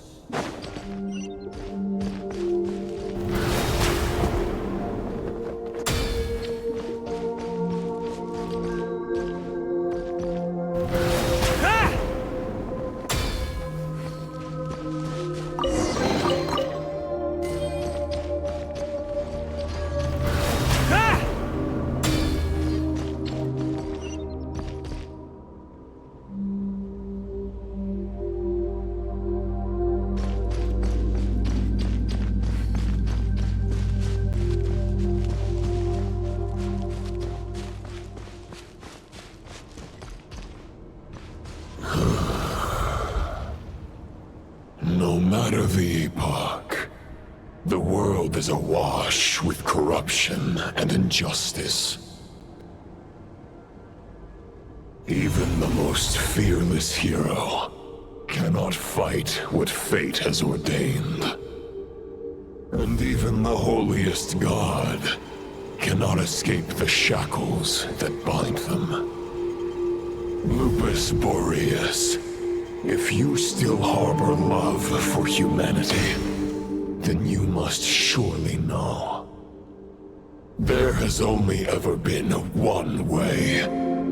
No matter the epoch, the world is awash with corruption and injustice. Even the most fearless hero cannot fight what fate has ordained. And even the holiest god cannot escape the shackles that bind them. Lupus Boreas, if you still harbor love for humanity, then you must surely know. There has only ever been one way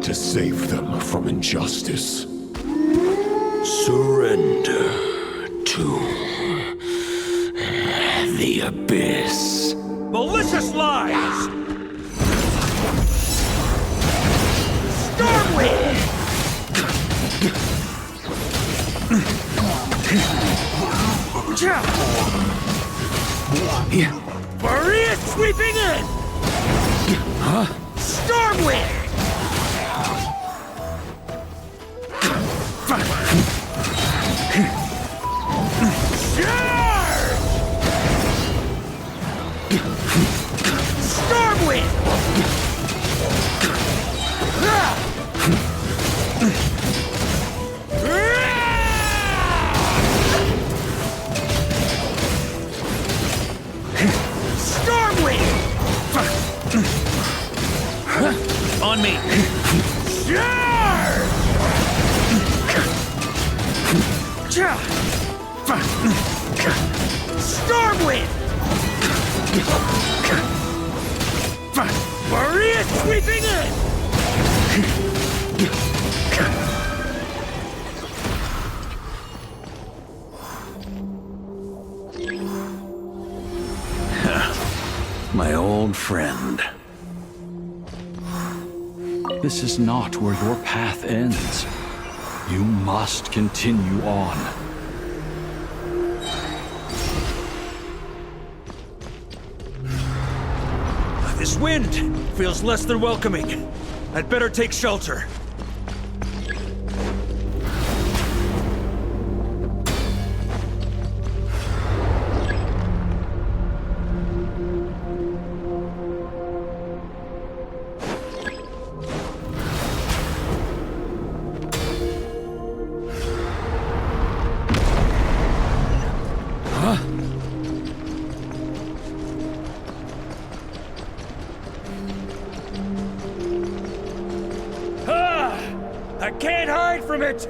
to save them from injustice. Surrender to the abyss. Malicious lies! Stormwind! Maria sweeping in! Huh? Stormwind! Stormwind! On me! Stormwind! Maria sweeping in! My old friend. This is not where your path ends. You must continue on. This wind feels less than welcoming. I'd better take shelter. I can't hide from it!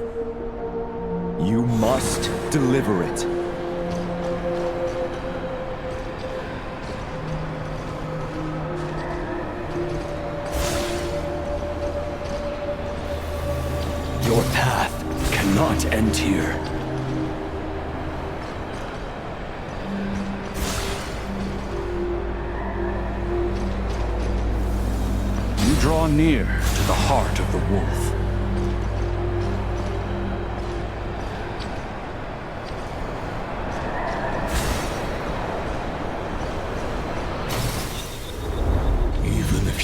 You must deliver it. Your path cannot end here. You draw near to the heart of the wolf.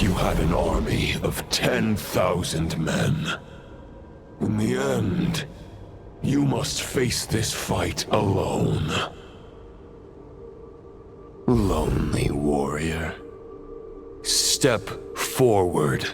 You had an army of 10,000 men. In the end, you must face this fight alone. Lonely warrior. Step forward.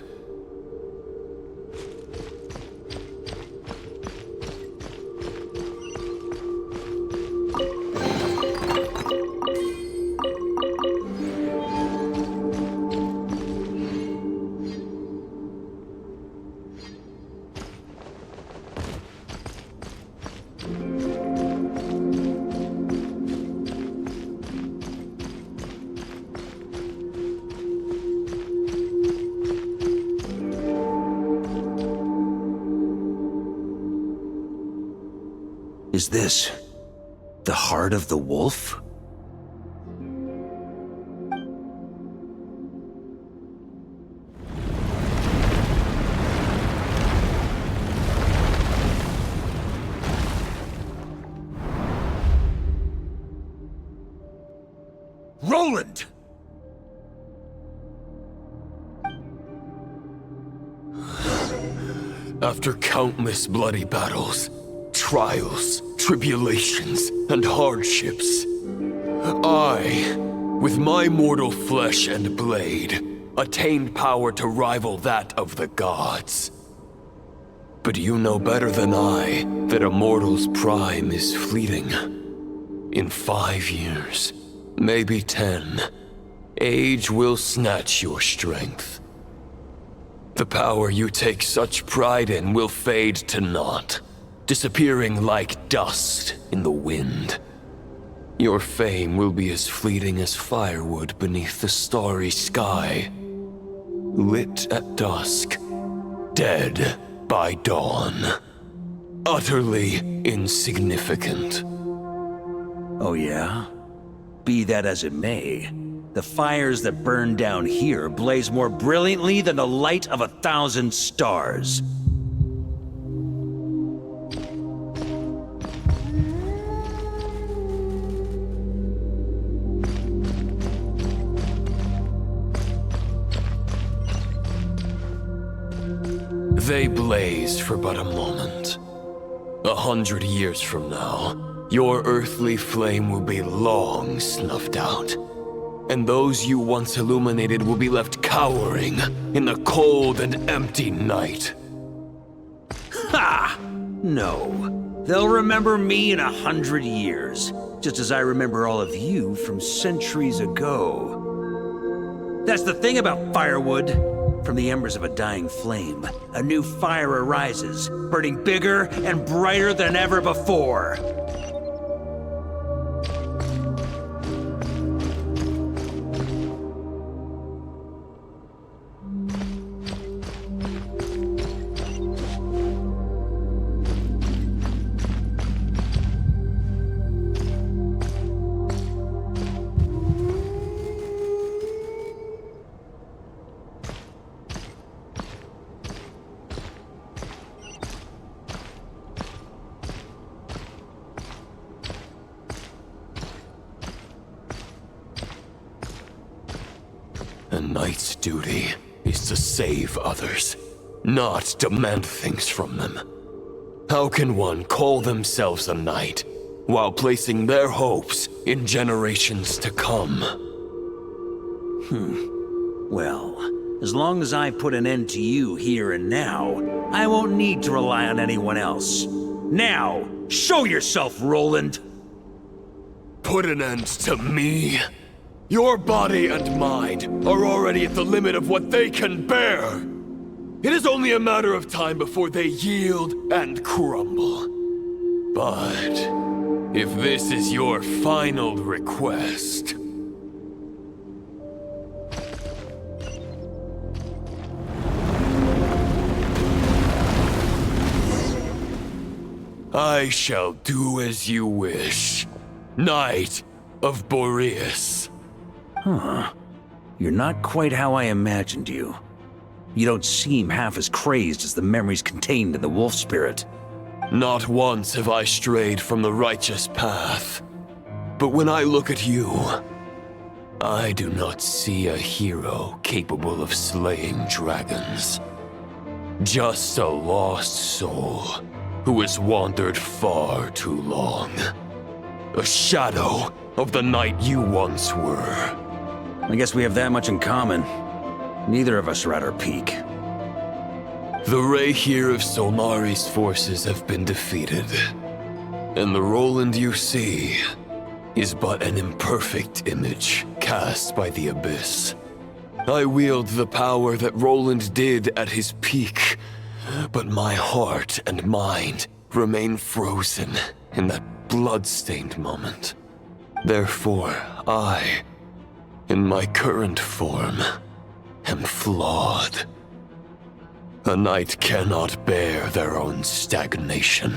Is this the heart of the wolf? Roland! After countless bloody battles, trials, tribulations, and hardships, I, with my mortal flesh and blade, attained power to rival that of the gods. But you know better than I that a mortal's prime is fleeting. In 5 years, maybe 10, age will snatch your strength. The power you take such pride in will fade to naught, disappearing like dust in the wind. Your fame will be as fleeting as firewood beneath the starry sky, lit at dusk, dead by dawn, utterly insignificant. Oh yeah? Be that as it may, the fires that burn down here blaze more brilliantly than the light of 1,000 stars. They blaze for but a moment. 100 years from now, your earthly flame will be long snuffed out, and those you once illuminated will be left cowering in the cold and empty night. Ha! No. They'll remember me in 100 years, just as I remember all of you from centuries ago. That's the thing about firewood. From the embers of a dying flame, a new fire arises, burning bigger and brighter than ever before. A knight's duty is to save others, not demand things from them. How can one call themselves a knight while placing their hopes in generations to come? Well, as long as I put an end to you here and now, I won't need to rely on anyone else. Now, show yourself, Roland! Put an end to me? Your body and mind are already at the limit of what they can bear. It is only a matter of time before they yield and crumble. But if this is your final request, I shall do as you wish, Knight of Boreas. Huh. You're not quite how I imagined you. You don't seem half as crazed as the memories contained in the wolf spirit. Not once have I strayed from the righteous path. But when I look at you, I do not see a hero capable of slaying dragons. Just a lost soul who has wandered far too long. A shadow of the knight you once were. I guess we have that much in common. Neither of us are at our peak. The ray here of Solnari's forces have been defeated. And the Roland you see is but an imperfect image cast by the Abyss. I wield the power that Roland did at his peak, but my heart and mind remain frozen in that blood-stained moment. Therefore, I, in my current form, am flawed. A knight cannot bear their own stagnation.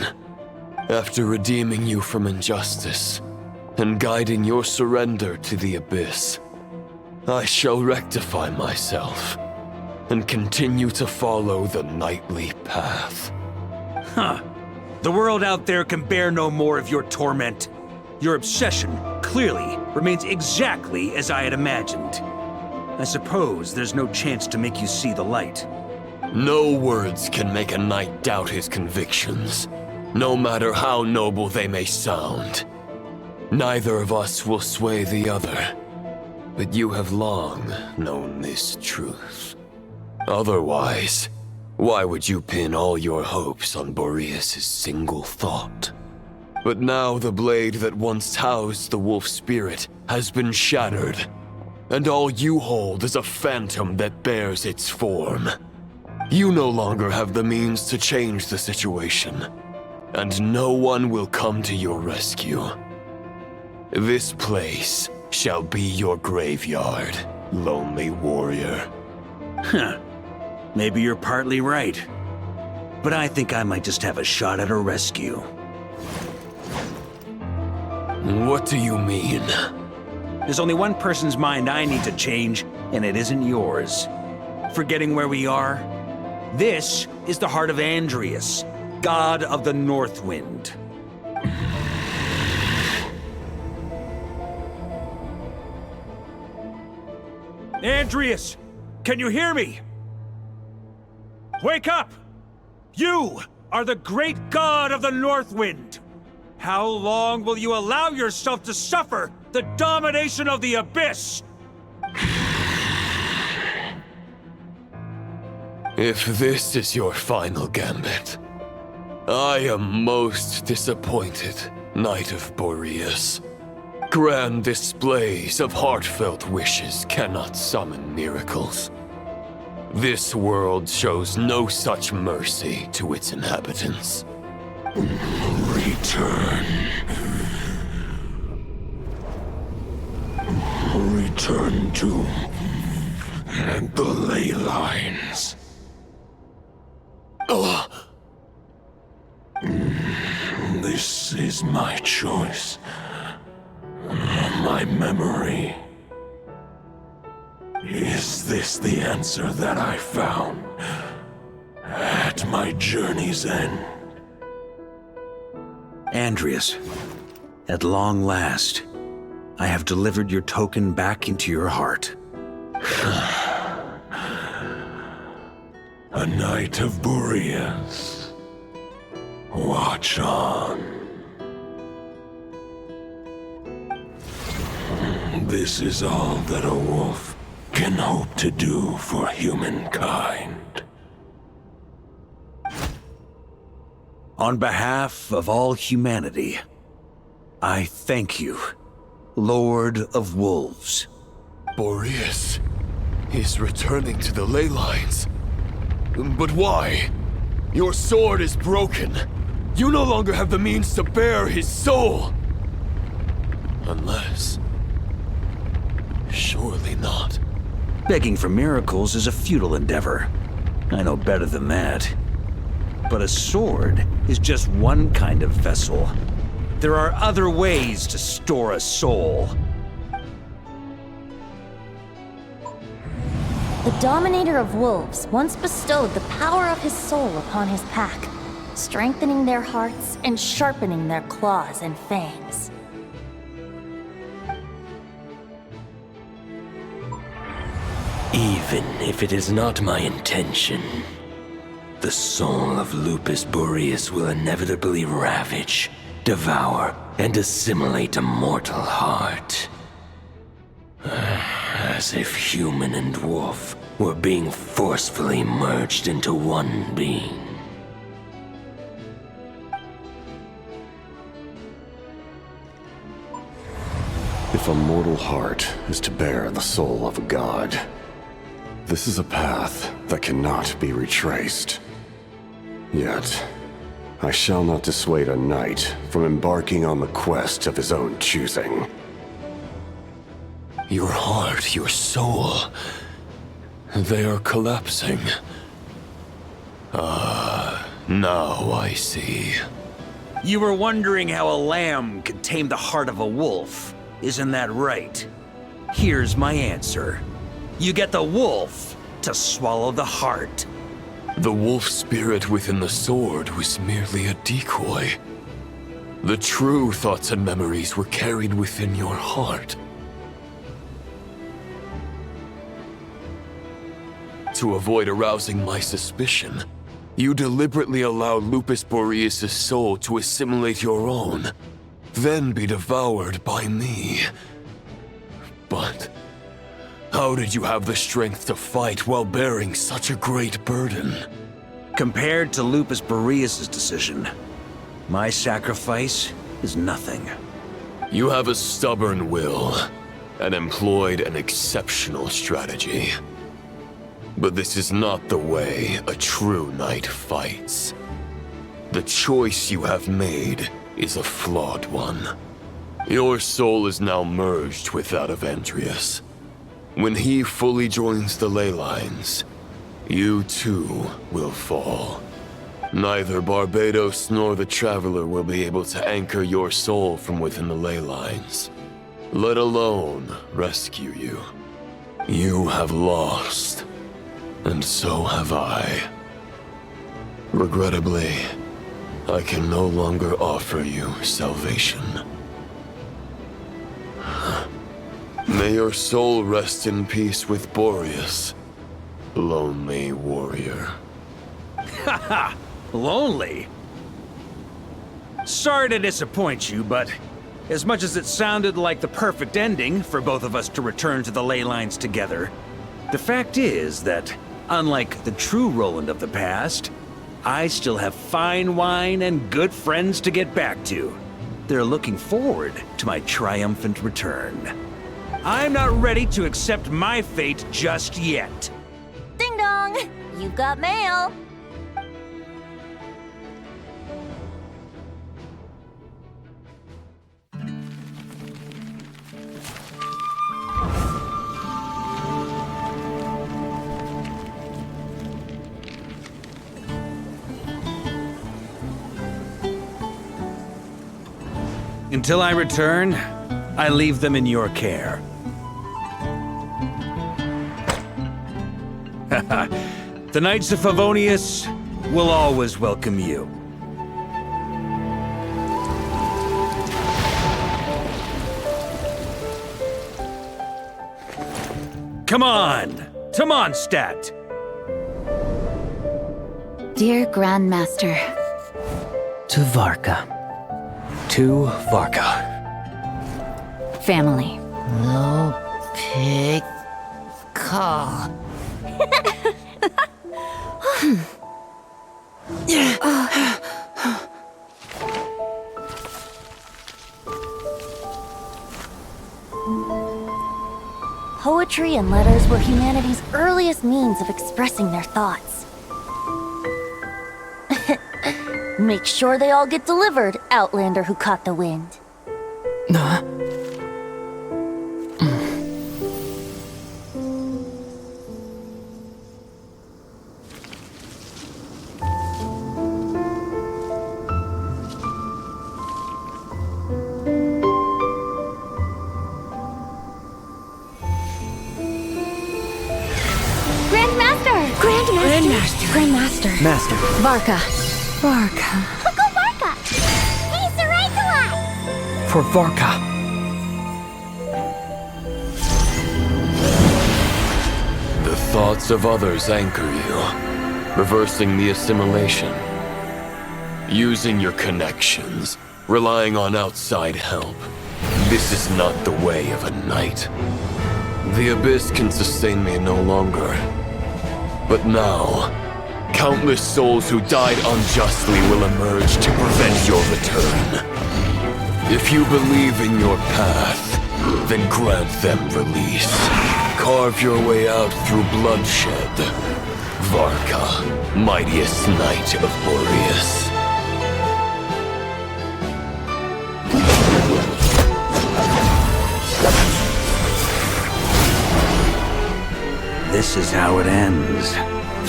After redeeming you from injustice and guiding your surrender to the Abyss, I shall rectify myself and continue to follow the knightly path. Huh. The world out there can bear no more of your torment. Your obsession, clearly, remains exactly as I had imagined. I suppose there's no chance to make you see the light. No words can make a knight doubt his convictions, no matter how noble they may sound. Neither of us will sway the other, but you have long known this truth. Otherwise, why would you pin all your hopes on Boreas' single thought? But now the blade that once housed the wolf spirit has been shattered, and all you hold is a phantom that bears its form. You no longer have the means to change the situation, and no one will come to your rescue. This place shall be your graveyard, lonely warrior. Huh. Maybe you're partly right. But I think I might just have a shot at a rescue. What do you mean? There's only one person's mind I need to change, and it isn't yours. Forgetting where we are? This is the heart of Andrias, god of the North Wind. Andrias! Can you hear me? Wake up! You are the great god of the North Wind! How long will you allow yourself to suffer the domination of the Abyss? If this is your final gambit, I am most disappointed, Knight of Boreas. Grand displays of heartfelt wishes cannot summon miracles. This world shows no such mercy to its inhabitants. Return. Return to the ley lines. This is my choice. My memory. Is this the answer that I found at my journey's end? Andrias, at long last, I have delivered your token back into your heart. A Knight of Boreas. Watch on. This is all that a wolf can hope to do for humankind. On behalf of all humanity, I thank you, Lord of Wolves. Boreas is returning to the ley lines. But why? Your sword is broken. You no longer have the means to bear his soul. Unless... surely not. Begging for miracles is a futile endeavor. I know better than that. But a sword is just one kind of vessel. There are other ways to store a soul. The Dominator of Wolves once bestowed the power of his soul upon his pack, strengthening their hearts and sharpening their claws and fangs. Even if it is not my intention, the soul of Lupus Boreas will inevitably ravage, devour, and assimilate a mortal heart. As if human and wolf were being forcefully merged into one being. If a mortal heart is to bear the soul of a god, this is a path that cannot be retraced. Yet, I shall not dissuade a knight from embarking on the quest of his own choosing. Your heart, your soul, they are collapsing. Now I see. You were wondering how a lamb could tame the heart of a wolf, isn't that right? Here's my answer. You get the wolf to swallow the heart. The wolf spirit within the sword was merely a decoy. The true thoughts and memories were carried within your heart. To avoid arousing my suspicion, you deliberately allowed Lupus Boreas' soul to assimilate your own, then be devoured by me. But how did you have the strength to fight while bearing such a great burden? Compared to Lupus Boreas' decision, my sacrifice is nothing. You have a stubborn will and employed an exceptional strategy. But this is not the way a true knight fights. The choice you have made is a flawed one. Your soul is now merged with that of Andreas. When he fully joins the ley lines, you too will fall. Neither Barbados nor the Traveler will be able to anchor your soul from within the ley lines, let alone rescue you. You have lost, and so have I. Regrettably, I can no longer offer you salvation. May your soul rest in peace with Boreas, lonely warrior. Haha, lonely? Sorry to disappoint you, but as much as it sounded like the perfect ending for both of us to return to the ley lines together, the fact is that, unlike the true Roland of the past, I still have fine wine and good friends to get back to. They're looking forward to my triumphant return. I'm not ready to accept my fate just yet. Ding dong! You've got mail! Until I return, I leave them in your care. The Knights of Favonius will always welcome you. Come on, to Mondstadt! Dear Grandmaster. To Varka. To Varka. Family. No pig call. Poetry and letters were humanity's earliest means of expressing their thoughts. Make sure they all get delivered, Outlander who caught the wind. Grandmaster. Master. Varka. Go Varka! Hey, Sarai! For Varka. The thoughts of others anchor you, reversing the assimilation. Using your connections, relying on outside help. This is not the way of a knight. The Abyss can sustain me no longer. But now, countless souls who died unjustly will emerge to prevent your return. If you believe in your path, then grant them release. Carve your way out through bloodshed. Varka, mightiest knight of Boreas. This is how it ends.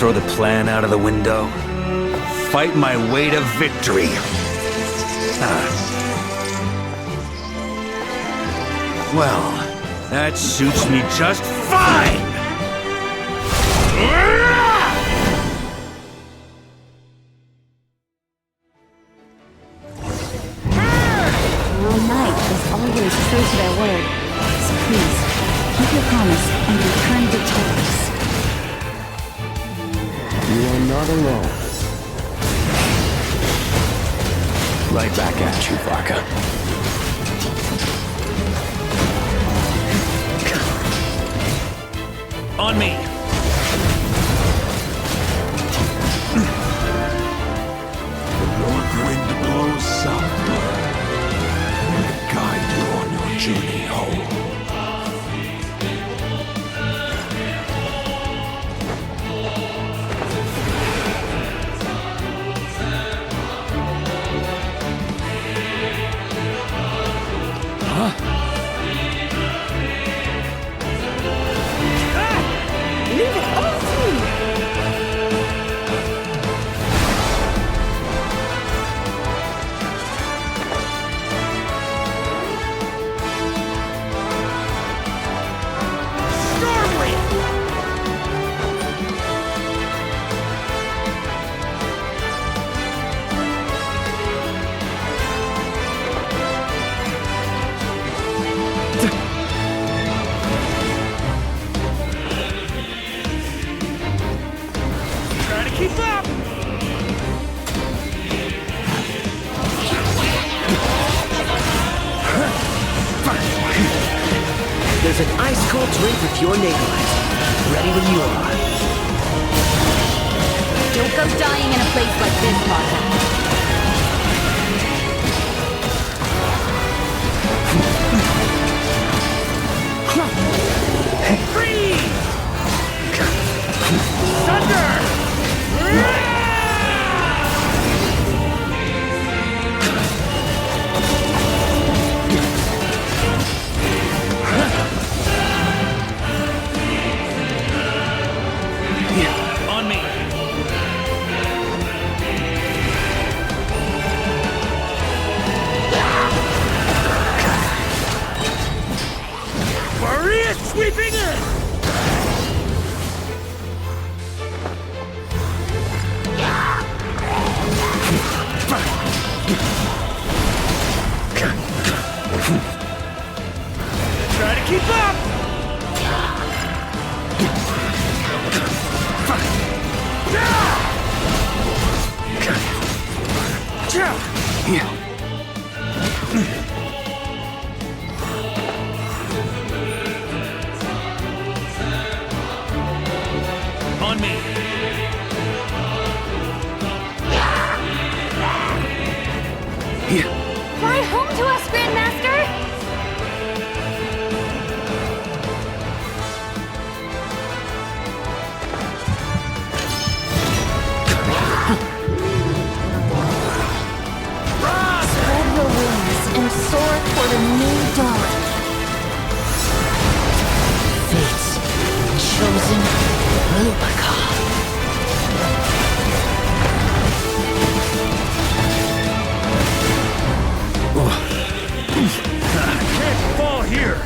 Throw the plan out of the window. Fight my way to victory. Well, that suits me just fine! Your knight is always true to their word. So please, keep your promise and return victorious. You are not alone. Right back at you, Varka. On me! The north wind blows southward. To guide you on your journey home. Leave it all to me! Keep up! There's an ice-cold drink with your name on it. Ready when you are. Don't go dying in a place like this, Varka. Freeze! Thunder! On me! Maria sweeping in! Try to keep up! On me! Fly home to us, Grandmaster! Spread your wings and soar toward a new dawn. Fate's chosen Lumaka. Can't fall here!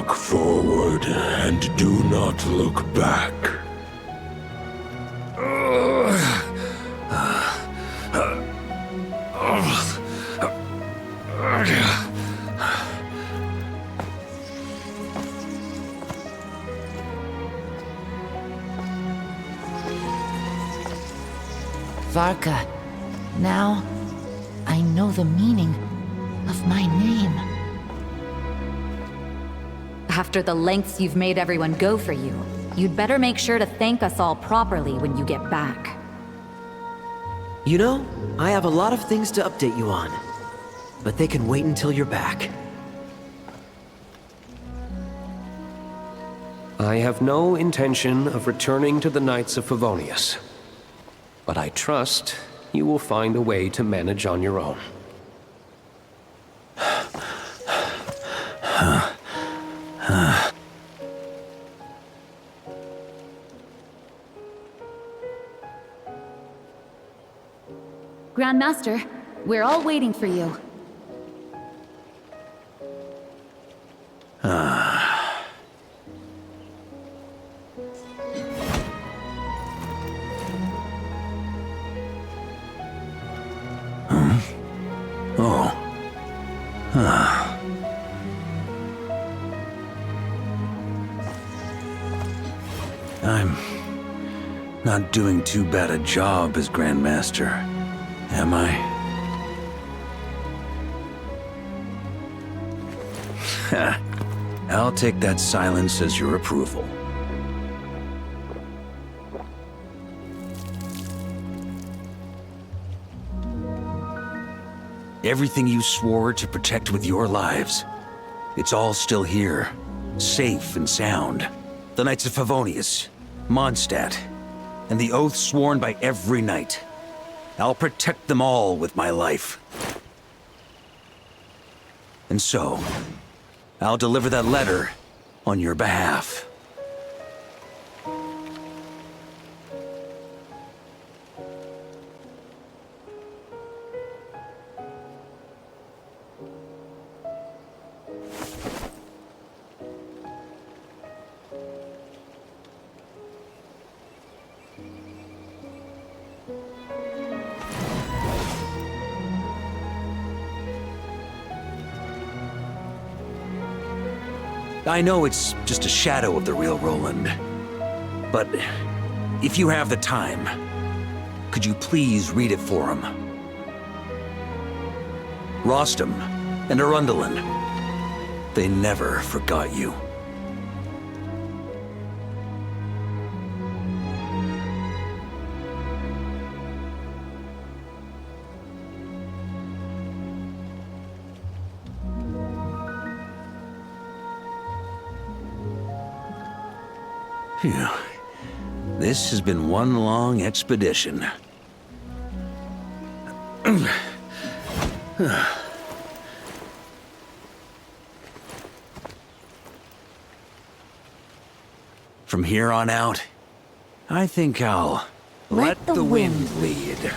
Walk forward and do not look back. Varka, now I know the meaning of my name. After the lengths you've made everyone go for you, you'd better make sure to thank us all properly when you get back. You know, I have a lot of things to update you on, but they can wait until you're back. I have no intention of returning to the Knights of Favonius, but I trust you will find a way to manage on your own. Grandmaster, we're all waiting for you. I'm not doing too bad a job as Grandmaster, am I? I'll take that silence as your approval. Everything you swore to protect with your lives, it's all still here, safe and sound. The Knights of Favonius, Mondstadt, and the oath sworn by every knight. I'll protect them all with my life. And so, I'll deliver that letter on your behalf. I know it's just a shadow of the real Roland, but if you have the time, could you please read it for him? Rostam and Arundelen, they never forgot you. Phew. This has been one long expedition. From here on out, I think I'll let the wind lead.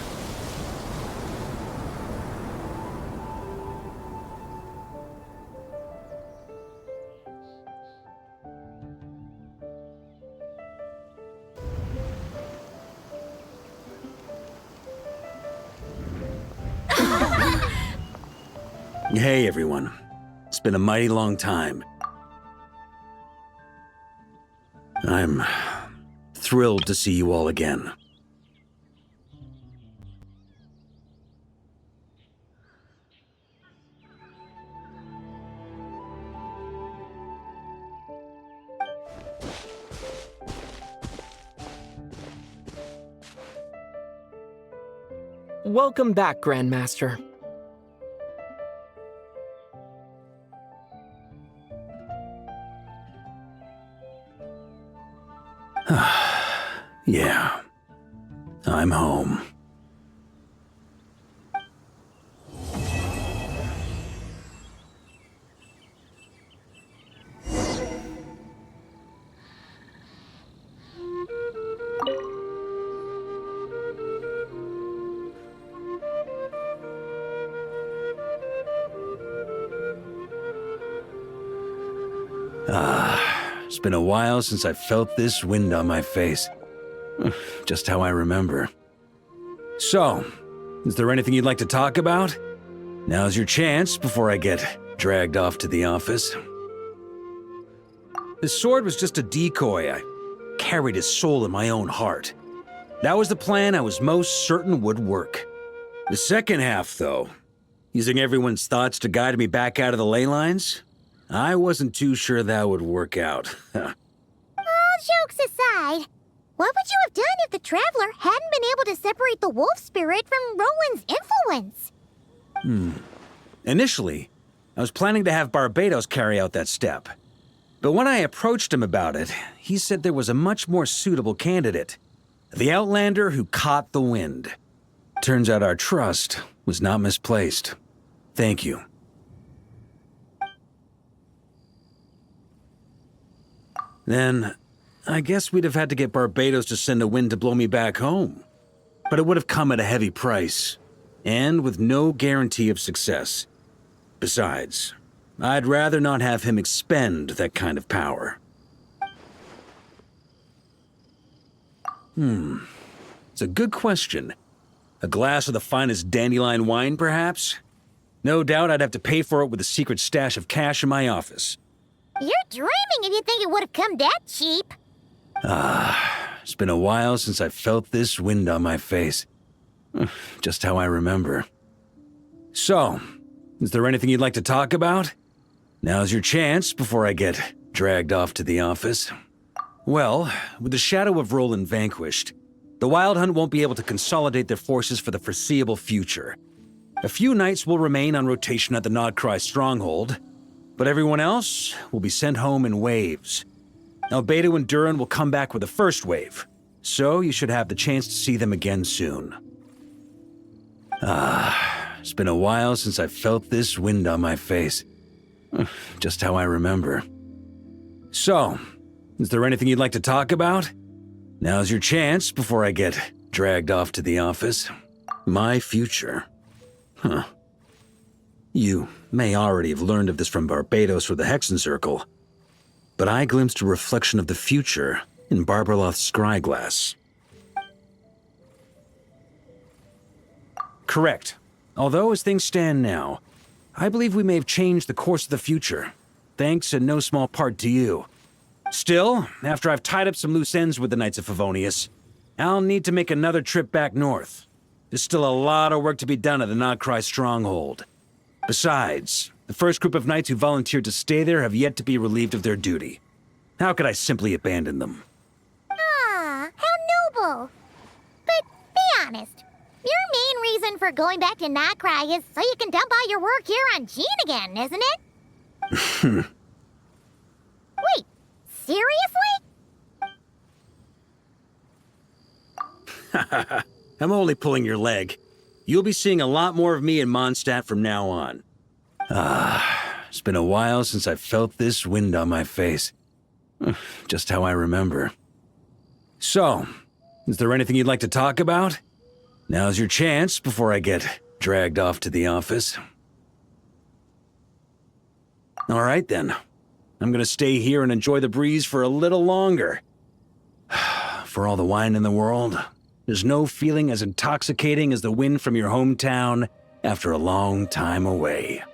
Hey everyone, it's been a mighty long time. I'm thrilled to see you all again. Welcome back, Grandmaster. Yeah, I'm home. It's been a while since I felt this wind on my face. Just how I remember. So, is there anything you'd like to talk about? Now's your chance before I get dragged off to the office. The sword was just a decoy. I carried his soul in my own heart. That was the plan I was most certain would work. The second half, though, using everyone's thoughts to guide me back out of the ley lines, I wasn't too sure that would work out. All jokes aside, what would you have done if the Traveler hadn't been able to separate the wolf spirit from Roland's influence? Initially, I was planning to have Barbados carry out that step. But when I approached him about it, he said there was a much more suitable candidate. The Outlander who caught the wind. Turns out our trust was not misplaced. Thank you. Then, I guess we'd have had to get Barbados to send a wind to blow me back home. But it would have come at a heavy price, and with no guarantee of success. Besides, I'd rather not have him expend that kind of power. It's a good question. A glass of the finest dandelion wine, perhaps? No doubt I'd have to pay for it with a secret stash of cash in my office. You're dreaming if you think it would have come that cheap. It's been a while since I felt this wind on my face. Just how I remember. So, is there anything you'd like to talk about? Now's your chance before I get dragged off to the office. Well, with the shadow of Roland vanquished, the Wild Hunt won't be able to consolidate their forces for the foreseeable future. A few knights will remain on rotation at the Nodcry stronghold, but everyone else will be sent home in waves. Albedo and Duran will come back with the first wave, so you should have the chance to see them again soon. It's been a while since I felt this wind on my face. Just how I remember. So, is there anything you'd like to talk about? Now's your chance before I get dragged off to the office. My future. You may already have learned of this from Barbados or the Hexen Circle, but I glimpsed a reflection of the future in Barbarloth's scryglass. Correct. Although as things stand now, I believe we may have changed the course of the future, thanks in no small part to you. Still, after I've tied up some loose ends with the Knights of Favonius, I'll need to make another trip back north. There's still a lot of work to be done at the Nodcry stronghold. Besides, the first group of knights who volunteered to stay there have yet to be relieved of their duty. How could I simply abandon them? Ah, how noble. But be honest, your main reason for going back to Nodcry is so you can dump all your work here on Jean again, isn't it? Wait, seriously? I'm only pulling your leg. You'll be seeing a lot more of me in Mondstadt from now on. It's been a while since I felt this wind on my face. Just how I remember. So, is there anything you'd like to talk about? Now's your chance before I get dragged off to the office. All right then. I'm gonna stay here and enjoy the breeze for a little longer. For all the wine in the world, there's no feeling as intoxicating as the wind from your hometown after a long time away.